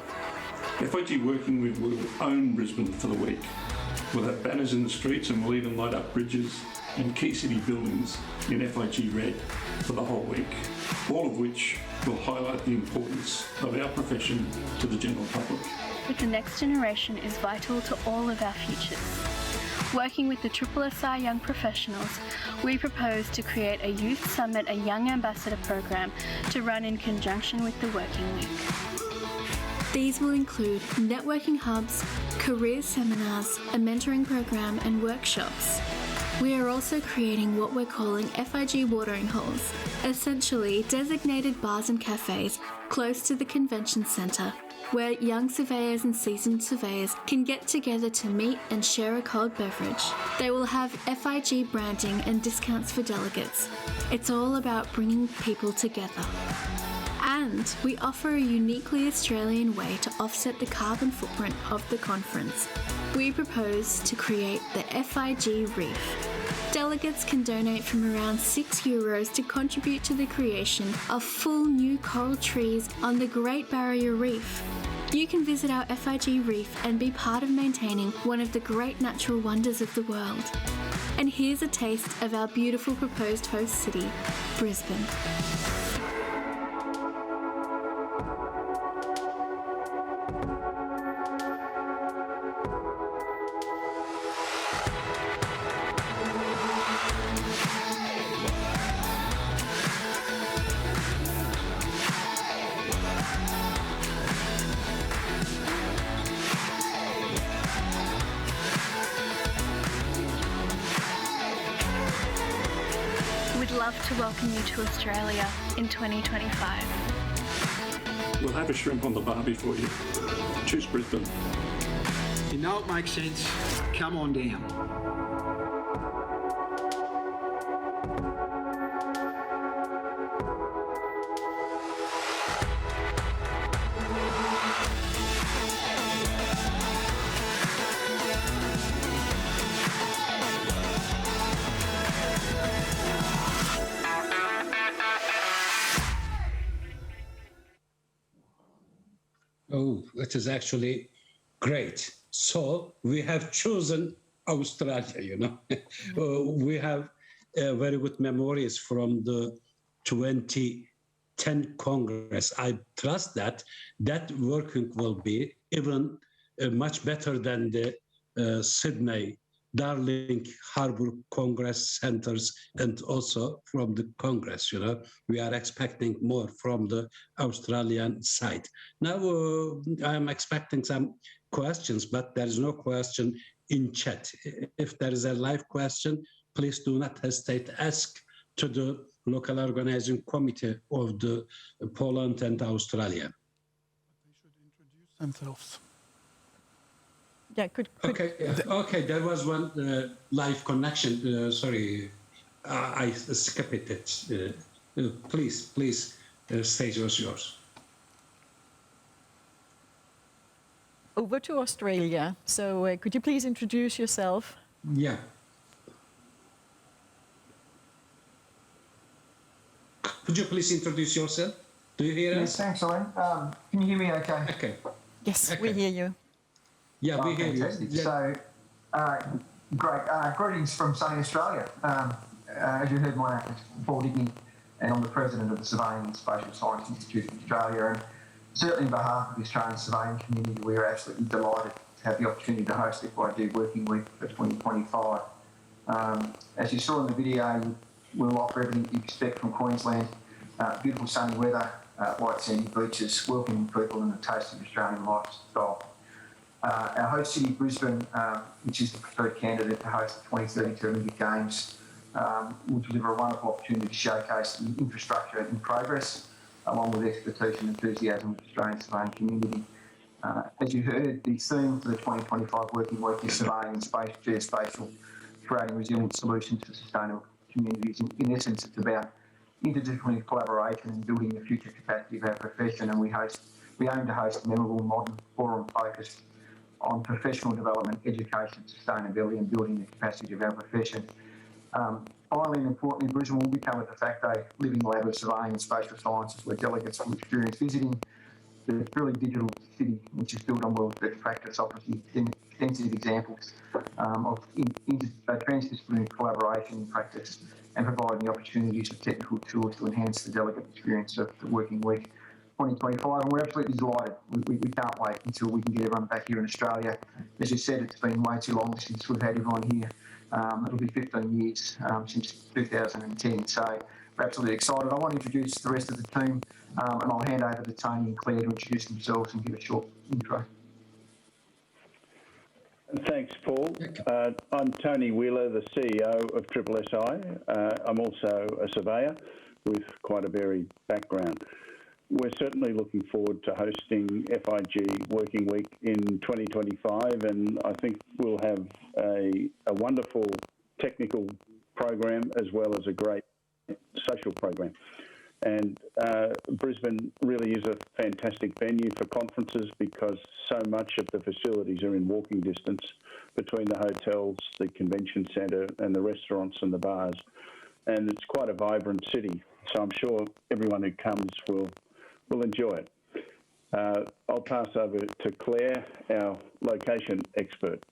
FIG Working Week will own Brisbane for the week. We'll have banners in the streets and we'll even light up bridges and key city buildings in FIG red for the whole week, all of which will highlight the importance of our profession to the general public. With the next generation is vital to all of our futures. Working with the SSI Young Professionals, we propose to create a Youth Summit, a Young Ambassador program to run in conjunction with the Working Week. These will include networking hubs, career seminars, a mentoring program and workshops. We are also creating what we're calling FIG watering holes, essentially designated bars and cafes close to the convention centre, where young surveyors and seasoned surveyors can get together to meet and share a cold beverage. They will have FIG branding and discounts for delegates. It's all about bringing people together. And we offer a uniquely Australian way to offset the carbon footprint of the conference. We propose to create the FIG Reef. Delegates can donate from around €6 to contribute to the creation of full new coral trees on the Great Barrier Reef. You can visit our FIG Reef and be part of maintaining one of the great natural wonders of the world. And here's a taste of our beautiful proposed host city, Brisbane. Love to welcome you to Australia in 2025. We'll have a shrimp on the barbie for you. Choose Brisbane. You know it makes sense. Come on down. Oh, that is actually great. So we have chosen Australia, you know. We have very good memories from the 2010 Congress. I trust that working will be even much better than the Sydney Darling Harbour Congress centers, and also from the Congress, you know. We are expecting more from the Australian side. Now, I'm expecting some questions, but there is no question in chat. If there is a live question, please do not hesitate to ask to the local organizing committee of the Poland and Australia. They should introduce themselves. Yeah, Okay, there was one live connection. Sorry, I skipped it. Please, stage was yours. Over to Australia. So could you please introduce yourself? Yeah. Could you please introduce yourself? Do you hear us? Yes, thanks, Elaine. Can you hear me okay? Okay. Yes, Okay. we hear you. Yeah, we hear fantastic. you. So, great. Greetings from sunny Australia. As you heard, my name is Paul Digney, and I'm the president of the Surveying and Spatial Science Institute of Australia. And certainly on behalf of the Australian surveying community, we are absolutely delighted to have the opportunity to host FIG Working Week for 2025. As you saw in the video, we'll offer everything you expect from Queensland. Beautiful sunny weather, white sandy beaches, welcoming people, and a taste of Australian lifestyle. Our host city, Brisbane, which is the preferred candidate to host the 2032 Olympic Games, will deliver a wonderful opportunity to showcase the infrastructure in progress, along with expertise and enthusiasm of the Australian surveying community. As you heard, the theme for the 2025 Working Week is surveying and geospatial, creating resilient solutions for sustainable communities. In essence, it's about interdisciplinary collaboration and building the future capacity of our profession, and we aim to host a memorable modern forum focused on professional development, education, sustainability, and building the capacity of our profession. Finally and importantly, Brisbane will become a de facto living lab of surveying and spatial sciences, where delegates will experience visiting the truly digital city, which is built on world best practice, offers extensive examples of transdisciplinary collaboration in practice, and providing the opportunities of technical tools to enhance the delegate experience of the Working Week 2025, and we're absolutely delighted. We can't wait until we can get everyone back here in Australia. As you said, it's been way too long since we've had everyone here. It'll be 15 years since 2010, so we're absolutely excited. I want to introduce the rest of the team, and I'll hand over to Tony and Claire to introduce themselves and give a short intro. Thanks, Paul. I'm Tony Wheeler, the CEO of SSI. I'm also a surveyor with quite a varied background. We're certainly looking forward to hosting FIG Working Week in 2025, and I think we'll have a wonderful technical program as well as a great social program. And Brisbane really is a fantastic venue for conferences because so much of the facilities are in walking distance between the hotels, the convention centre and the restaurants and the bars. And it's quite a vibrant city. So I'm sure everyone who comes will enjoy it. I'll pass over to Claire, our location expert.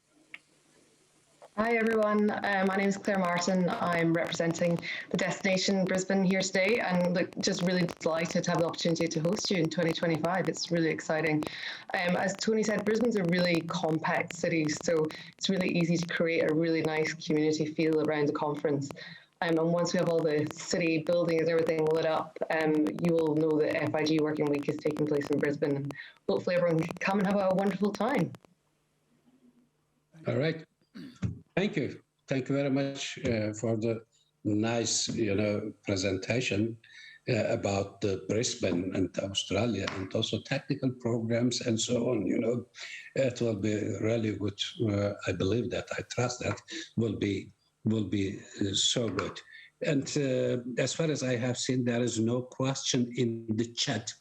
Hi everyone, my name is Claire Martin. I'm representing the destination Brisbane here today, and just really delighted to have the opportunity to host you in 2025. It's really exciting. As Tony said, Brisbane's a really compact city, so it's really easy to create a really nice community feel around the conference. And once we have all the city buildings and everything lit up, you will know that FIG Working Week is taking place in Brisbane, and hopefully everyone can come and have a wonderful time. All right. Thank you. Thank you very much for the nice, presentation about Brisbane and Australia, and also technical programs and so on. It will be really good. I believe that. I trust that will be so good. And as far as I have seen, there is no question in the chat.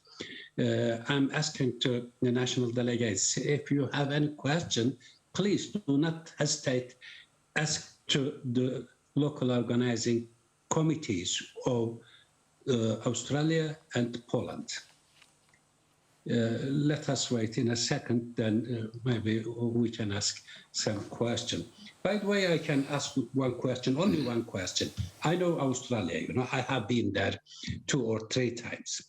I'm asking to the national delegates, if you have any question, please do not hesitate. Ask to the local organizing committees of Australia and Poland. let us wait in a second, then maybe we can ask some question. By the way, I can ask one question, only one question. I know Australia, you know, I have been there 2 or 3 times.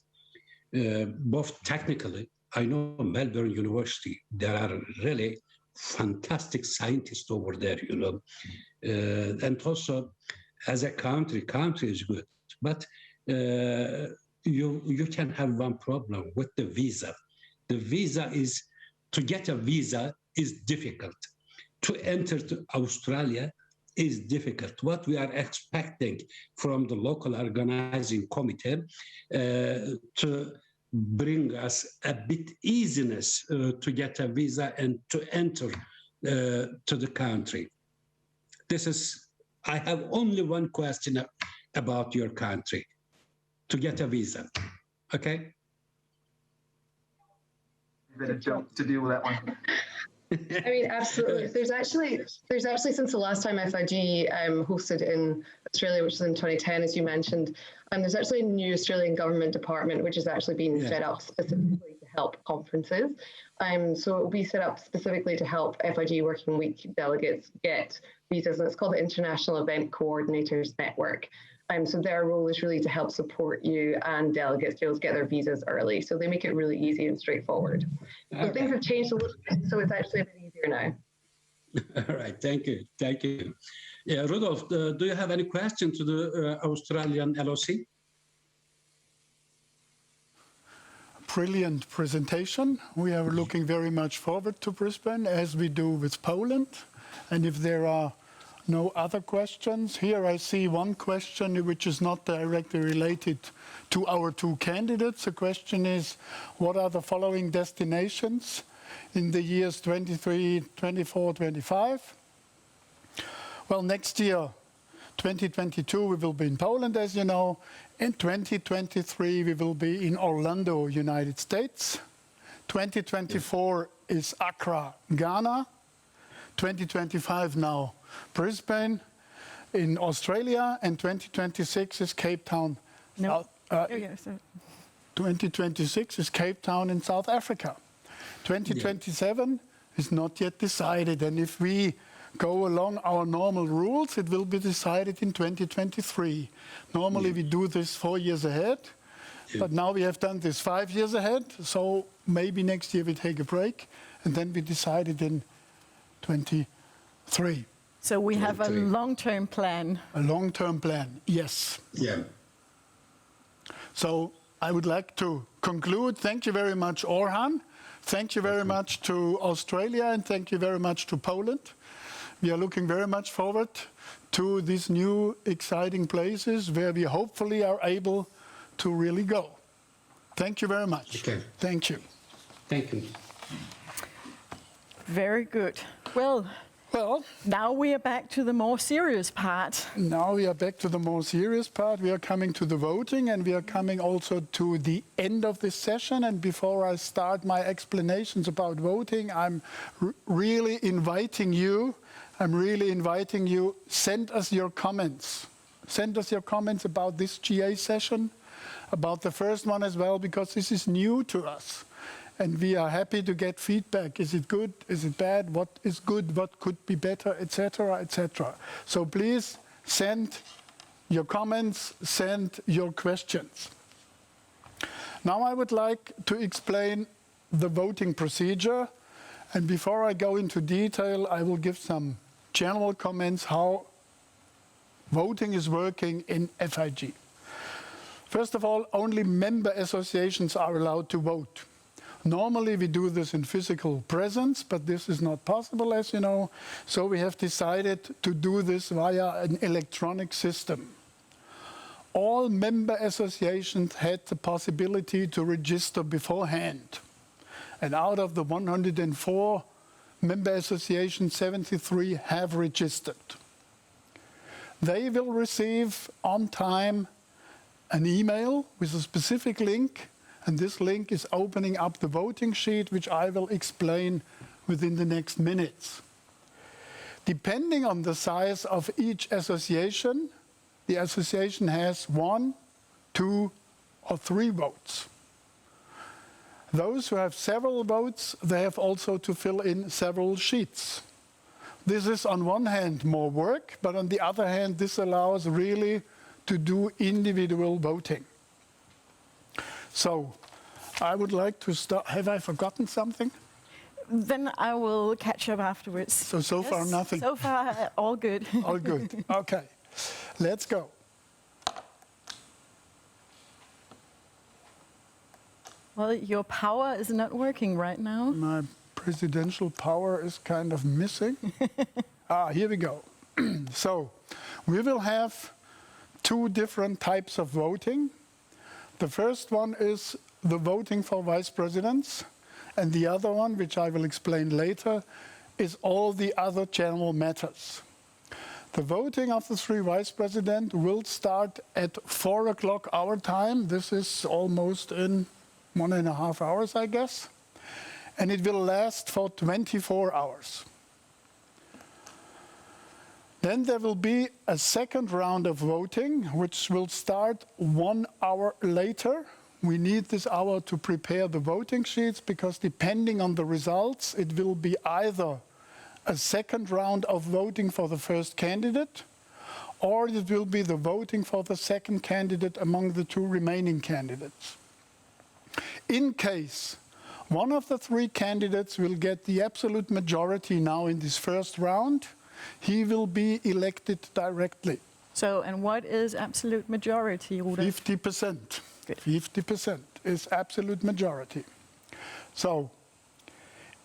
Both technically, I know Melbourne University, there are really fantastic scientists over there, you know. And also, as a country is good. But you can have one problem with the visa. The visa is, to get a visa is difficult. To enter to Australia is difficult. What we are expecting from the local organizing committee to bring us a bit easiness to get a visa and to enter to the country. This is, I have only one question about your country, to get a visa, okay? You better jump to deal with that one. I mean, absolutely. There's actually since the last time FIG hosted in Australia, which was in 2010, as you mentioned, there's actually a new Australian government department which has actually been set up specifically to help conferences. So it will be set up specifically to help FIG Working Week delegates get visas, and it's called the International Event Coordinators Network. So their role is really to help support you and delegates to get their visas early. So they make it really easy and straightforward. So things have changed a little bit, so it's actually a bit easier now. All right, thank you. Yeah, Rudolf, do you have any question to the Australian LOC? Brilliant presentation. We are looking very much forward to Brisbane, as we do with Poland. And if there are no other questions, here I see one question which is not directly related to our 2 candidates. The question is, what are the following destinations in the years 23, 24, 25? Well, next year, 2022, we will be in Poland, as you know. In 2023, we will be in Orlando, United States. 2024 is Accra, Ghana. 2025 now, Brisbane in Australia, and 2026 is Cape Town. No. 2026 is Cape Town in South Africa. 2027 is not yet decided, and if we go along our normal rules, it will be decided in 2023. Normally we do this 4 years ahead, but now we have done this 5 years ahead, so maybe next year we take a break, and then we decide it in 23. So we have a long-term plan. A long-term plan, yes. Yeah. So I would like to conclude. Thank you very much, Orhan. Thank you very much to Australia, and thank you very much to Poland. We are looking very much forward to these new exciting places where we hopefully are able to really go. Thank you very much. Okay. Thank you. Thank you. Very good. Well, now we are back to the more serious part. Now we are back to the more serious part. We are coming to the voting, and we are coming also to the end of this session. And before I start my explanations about voting, I'm really inviting you, send us your comments. Send us your comments about this GA session, about the first one as well, because this is new to us. And we are happy to get feedback. Is it good? Is it bad? What is good? What could be better? Etc. etc. So please send your comments, send your questions. Now I would like to explain the voting procedure. And before I go into detail, I will give some general comments how voting is working in FIG. First of all, only member associations are allowed to vote. Normally we do this in physical presence, but this is not possible, as you know. So we have decided to do this via an electronic system. All member associations had the possibility to register beforehand. And out of the 104 member associations, 73 have registered. They will receive on time an email with a specific link. And this link is opening up the voting sheet, which I will explain within the next minutes. Depending on the size of each association, the association has 1, 2, or 3 votes. Those who have several votes, they have also to fill in several sheets. This is on one hand more work, but on the other hand, this allows really to do individual voting. So I would like to start. Have I forgotten something? Then I will catch up afterwards. So far nothing. So far, all good. All good. Okay, let's go. Well, your power is not working right now. My presidential power is kind of missing. Here we go. So we will have two different types of voting. The first one is the voting for vice presidents, and the other one, which I will explain later, is all the other general matters. The voting of the three vice presidents will start at 4 o'clock our time. This is almost in 1.5 hours, I guess. And it will last for 24 hours. Then there will be a second round of voting, which will start 1 hour later. We need this hour to prepare the voting sheets, because depending on the results, it will be either a second round of voting for the first candidate, or it will be the voting for the second candidate among the two remaining candidates. In case one of the three candidates will get the absolute majority now in this first round, he will be elected directly. So, and what is absolute majority, Ruda? 50%. 50% is absolute majority. So,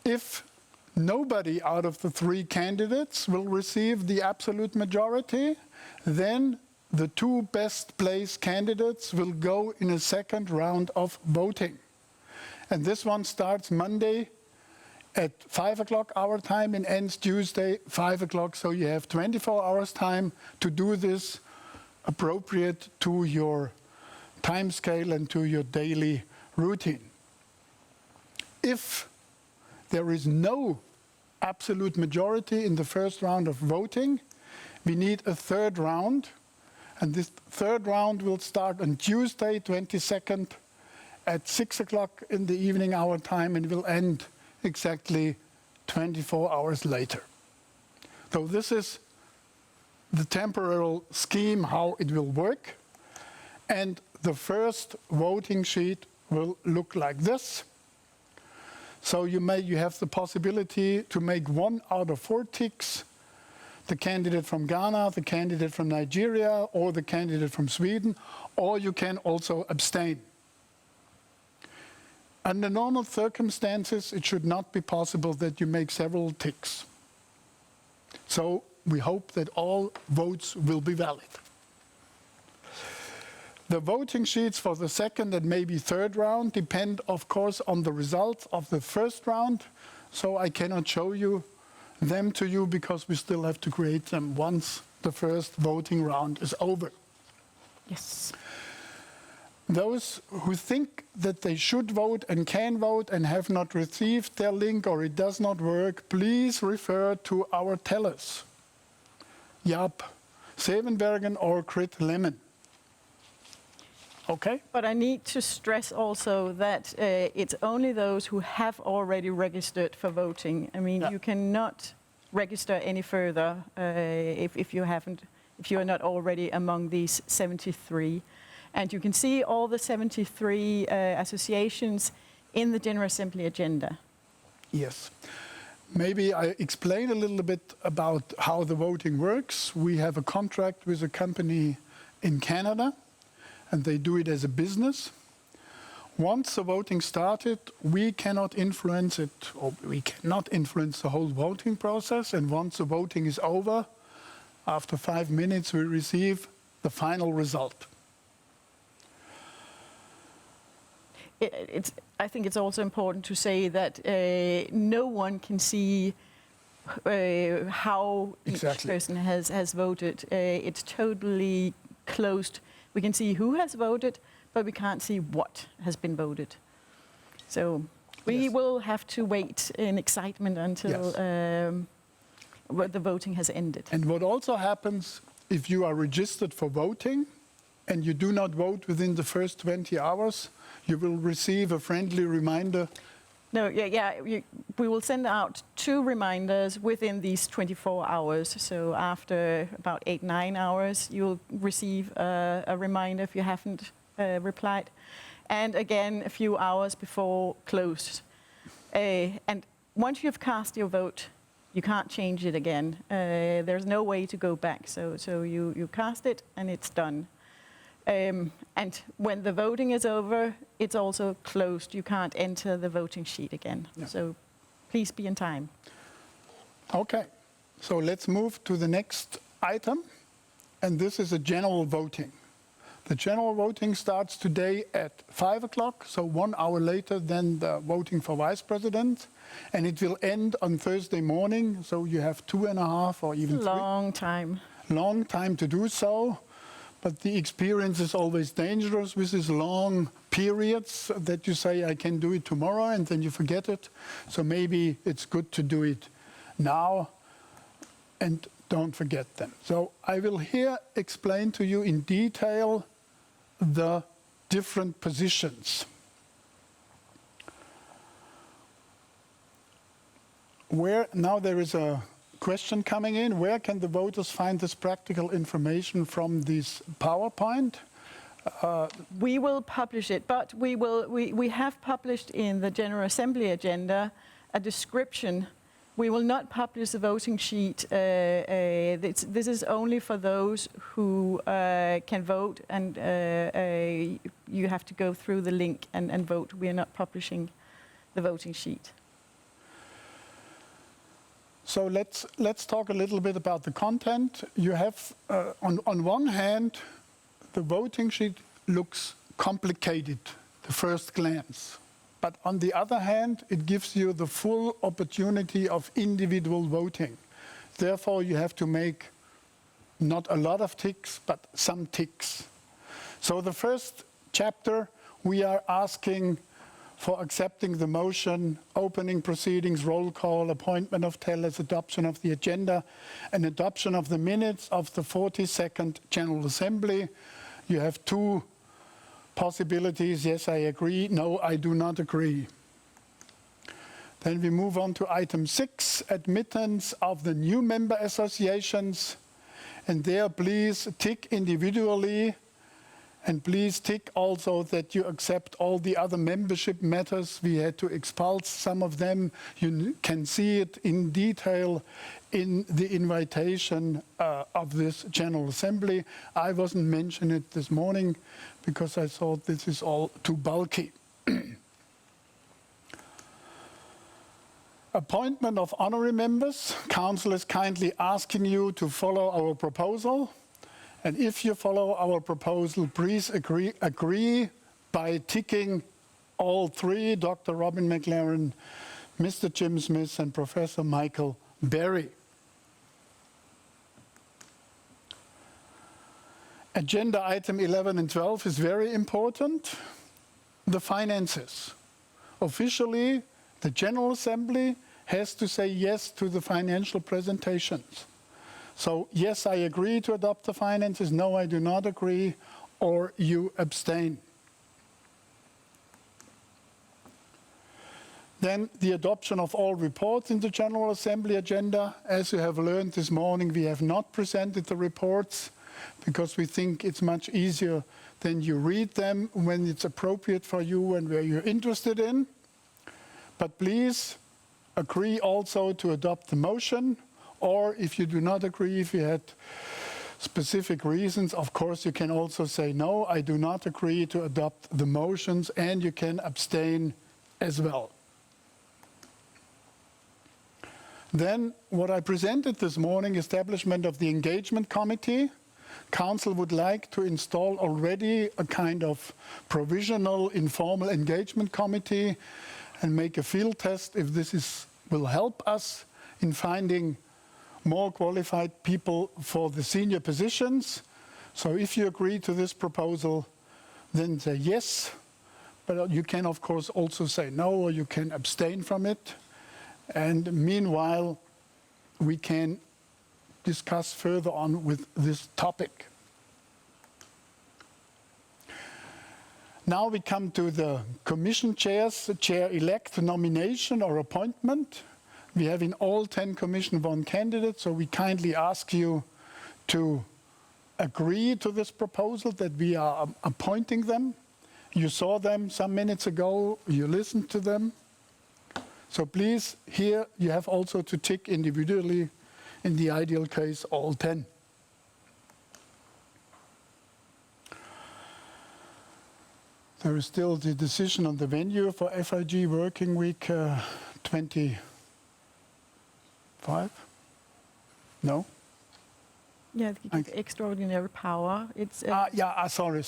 if nobody out of the three candidates will receive the absolute majority, then the two best placed candidates will go in a second round of voting. And this one starts Monday at 5 o'clock our time and ends Tuesday 5 o'clock. So you have 24 hours time to do this appropriate to your time scale and to your daily routine. If there is no absolute majority in the first round of voting, we need a third round. And this third round will start on Tuesday, 22nd, at 6 o'clock in the evening our time, and will end exactly 24 hours later. So this is the temporal scheme, how it will work. And the first voting sheet will look like this. So you have the possibility to make 1 out of 4 ticks. The candidate from Ghana, the candidate from Nigeria, or the candidate from Sweden, or you can also abstain. Under normal circumstances, it should not be possible that you make several ticks. So we hope that all votes will be valid. The voting sheets for the second and maybe third round depend, of course, on the results of the first round. So I cannot show them to you because we still have to create them once the first voting round is over. Yes. Those who think that they should vote and can vote and have not received their link or it does not work, please refer to our tellers, Jaap Zevenbergen or Crit Lemon. Okay? But I need to stress also that it's only those who have already registered for voting. I mean, you cannot register any further if you are not already among these 73. And you can see all the 73 associations in the General Assembly agenda. Yes. Maybe I explain a little bit about how the voting works. We have a contract with a company in Canada, and they do it as a business. Once the voting started, we cannot influence it, or we cannot influence the whole voting process. And once the voting is over, after 5 minutes, we receive the final result. I think it's also important to say that no one can see how each person has voted. It's totally closed. We can see who has voted, but we can't see what has been voted. So we will have to wait in excitement until the voting has ended. And what also happens if you are registered for voting and you do not vote within the first 20 hours, You will receive a friendly reminder. No, we will send out 2 reminders within these 24 hours. So after about 8-9 hours, you'll receive a reminder if you haven't replied. And again, a few hours before close. And once you've cast your vote, you can't change it again. There's no way to go back. So you cast it and it's done. And when the voting is over, it's also closed. You can't enter the voting sheet again. Yeah. So please be in time. Okay, so let's move to the next item. And this is a general voting. The general voting starts today at 5 o'clock, so 1 hour later than the voting for vice president. And it will end on Thursday morning, so you have 2.5 or even 3. Long time. Long time to do so. But the experience is always dangerous with these long periods that you say, I can do it tomorrow, and then you forget it. So maybe it's good to do it now and don't forget them. So I will here explain to you in detail the different positions. Now there is a question coming in. Where can the voters find this practical information from this PowerPoint? We will publish it, but we have published in the General Assembly agenda a description. We will not publish the voting sheet. This is only for those who can vote, and you have to go through the link and vote. We are not publishing the voting sheet. So let's talk a little bit about the content. You have, on one hand, the voting sheet looks complicated at the first glance. But on the other hand, it gives you the full opportunity of individual voting. Therefore, you have to make not a lot of ticks, but some ticks. So the first chapter, we are asking for accepting the motion, opening proceedings, roll call, appointment of tellers, adoption of the agenda, and adoption of the minutes of the 42nd General Assembly. You have 2 possibilities. Yes, I agree. No, I do not agree. Then we move on to item 6, admittance of the new member associations. And there, please tick individually. And please tick also that you accept all the other membership matters. We had to expulse some of them. You can see it in detail in the invitation of this General Assembly. I wasn't mentioning it this morning because I thought this is all too bulky. Appointment of honorary members. Council is kindly asking you to follow our proposal. And if you follow our proposal, please agree by ticking all 3, Dr. Robin McLaren, Mr. Jim Smith, and Professor Michael Berry. Agenda item 11 and 12 is very important. The finances. Officially, the General Assembly has to say yes to the financial presentations. So, yes, I agree to adopt the finances. No, I do not agree, or you abstain. Then the adoption of all reports in the General Assembly agenda. As you have learned this morning, we have not presented the reports because we think it's much easier than you read them when it's appropriate for you and where you're interested in. But please agree also to adopt the motion. Or if you do not agree, if you had specific reasons, of course you can also say, no, I do not agree to adopt the motions, and you can abstain as well. Then what I presented this morning, establishment of the engagement committee. Council would like to install already a kind of provisional informal engagement committee and make a field test if this will help us in finding more qualified people for the senior positions. So if you agree to this proposal, then say yes. But you can, of course, also say no, or you can abstain from it. And meanwhile, we can discuss further on with this topic. Now we come to the commission chairs, the chair-elect nomination or appointment. We have in all 10 commission one candidate, so we kindly ask you to agree to this proposal that we are appointing them. You saw them some minutes ago, you listened to them. So please, here you have also to tick individually, in the ideal case, all 10. There is still the decision on the venue for FIG Working Week 25? No? Yeah, extraordinary power. It's sorry.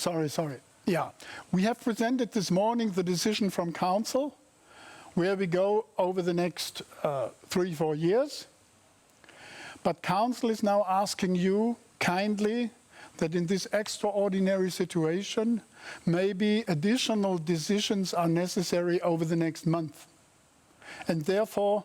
Yeah, we have presented this morning the decision from Council, where we go over the next 3-4 years. But Council is now asking you kindly that in this extraordinary situation, maybe additional decisions are necessary over the next month. And therefore,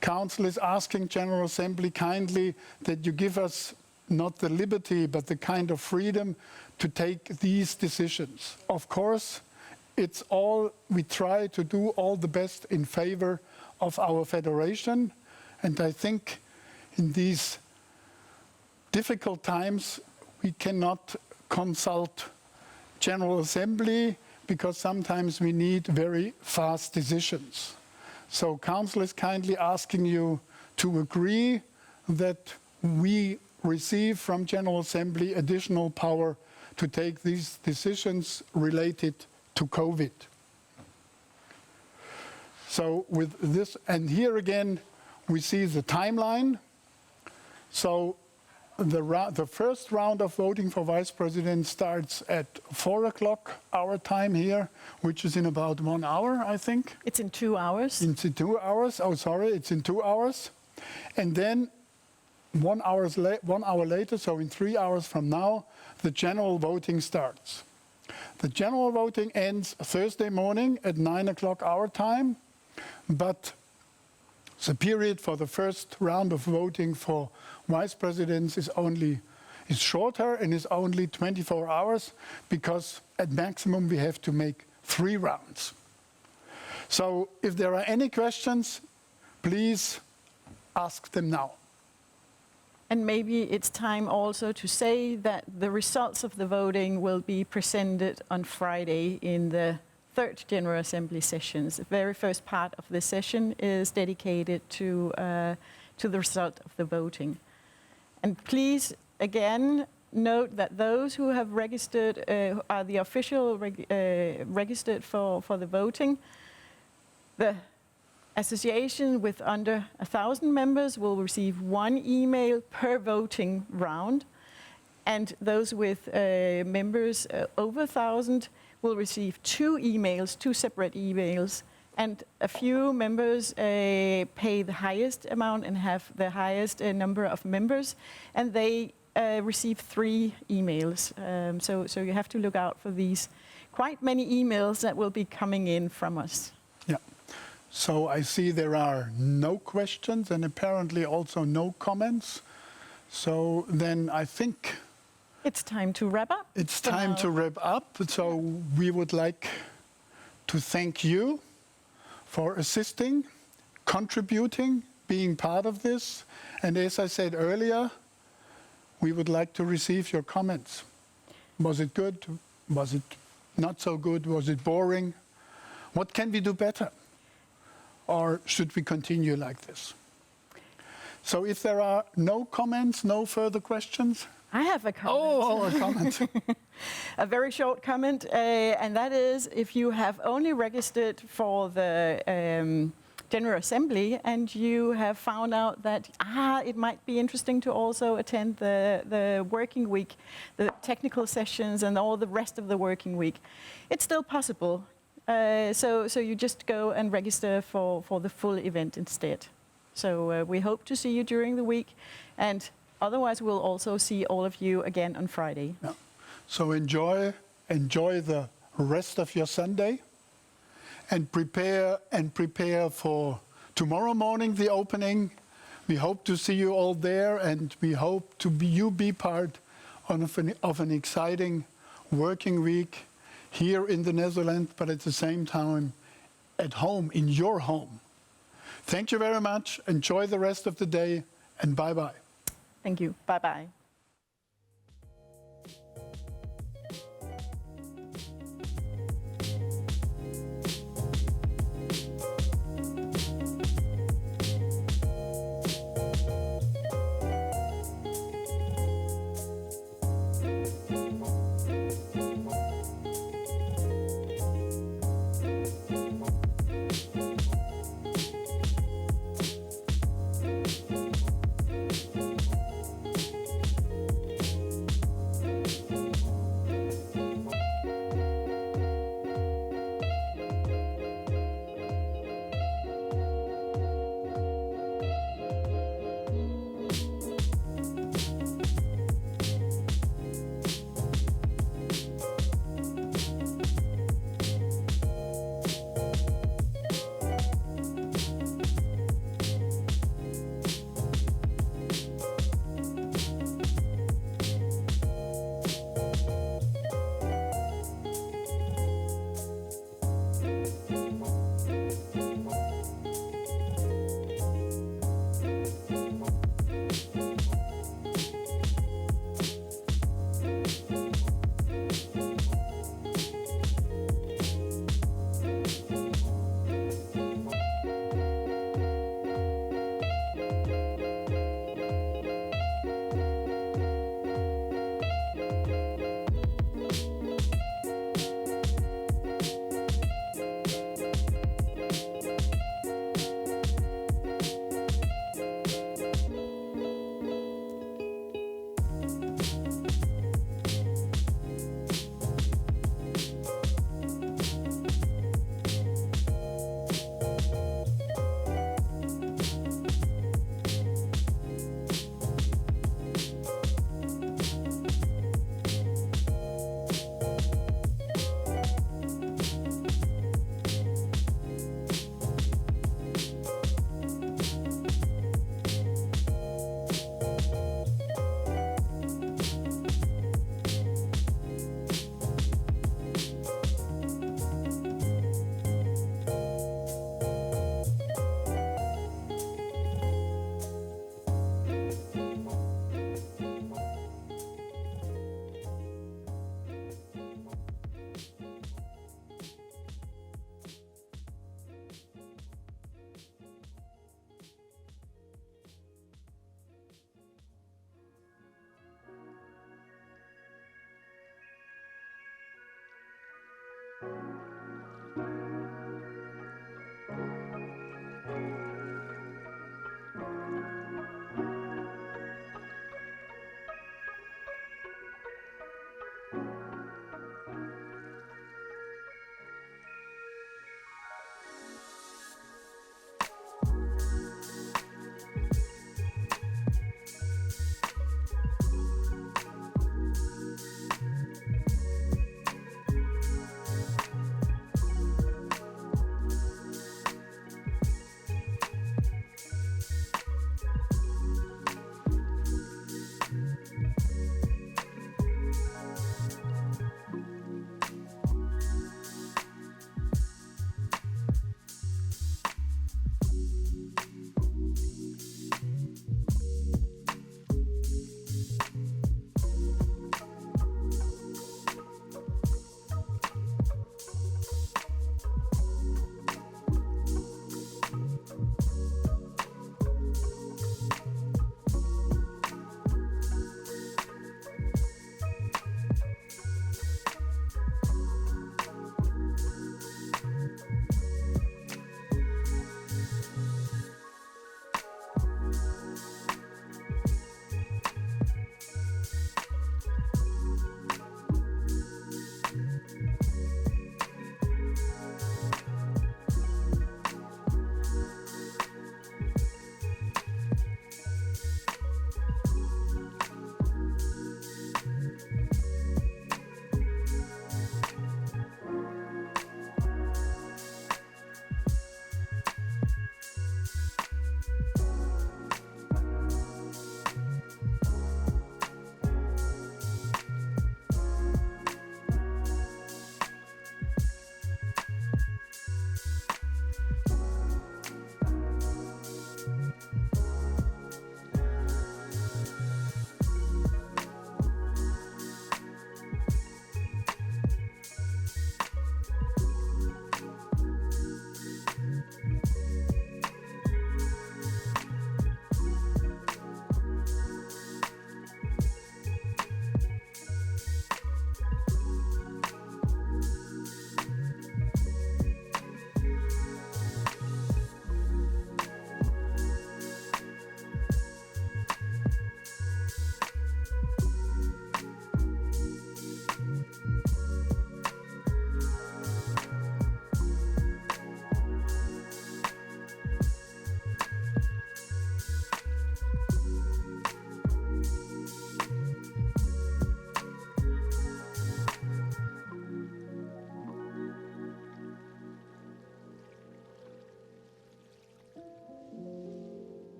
Council is asking General Assembly kindly that you give us not the liberty, but the kind of freedom to take these decisions. Of course, we try to do all the best in favor of our federation. And I think in these difficult times, we cannot consult General Assembly because sometimes we need very fast decisions. So Council is kindly asking you to agree that we receive from General Assembly additional power to take these decisions related to COVID. So with this, and here again, we see the timeline. So the first round of voting for Vice President starts at 4 o'clock our time here, which is in about 1 hour, I think. It's in 2 hours. It's in 2 hours. Oh, sorry, it's in 2 hours. And then 1 hour later, so in 3 hours from now, the general voting starts. The general voting ends Thursday morning at 9 o'clock our time, but the period for the first round of voting for vice presidents is shorter and is only 24 hours because at maximum we have to make 3 rounds. So if there are any questions, please ask them now. And maybe it's time also to say that the results of the voting will be presented on Friday in the 3rd General Assembly sessions. The very first part of the session is dedicated to the result of the voting. And please, again, note that those who have registered are the official registered for the voting. The association with under 1,000 members will receive 1 email per voting round, and those with members over 1,000 will receive 2 emails, 2 separate emails, and a few members pay the highest amount and have the highest number of members, and they receive 3 emails. So you have to look out for these quite many emails that will be coming in from us. Yeah. So I see there are no questions and apparently also no comments. So then I think it's time to wrap up. It's time to wrap up. So we would like to thank you for assisting, contributing, being part of this. And as I said earlier, we would like to receive your comments. Was it good? Was it not so good? Was it boring? What can we do better? Or should we continue like this? So if there are no comments, no further questions? I have a comment. Oh, a comment. A very short comment, and that is if you have only registered for the General Assembly and you have found out that it might be interesting to also attend the working week, the technical sessions and all the rest of the working week, it's still possible. So you just go and register for the full event instead. So we hope to see you during the week, and otherwise we'll also see all of you again on Friday. Yeah. So enjoy the rest of your Sunday, and prepare for tomorrow morning, the opening. We hope to see you all there, and we hope you be part of an exciting working week here in the Netherlands, but at the same time at home, in your home. Thank you very much. Enjoy the rest of the day, and bye-bye. Thank you. Bye-bye.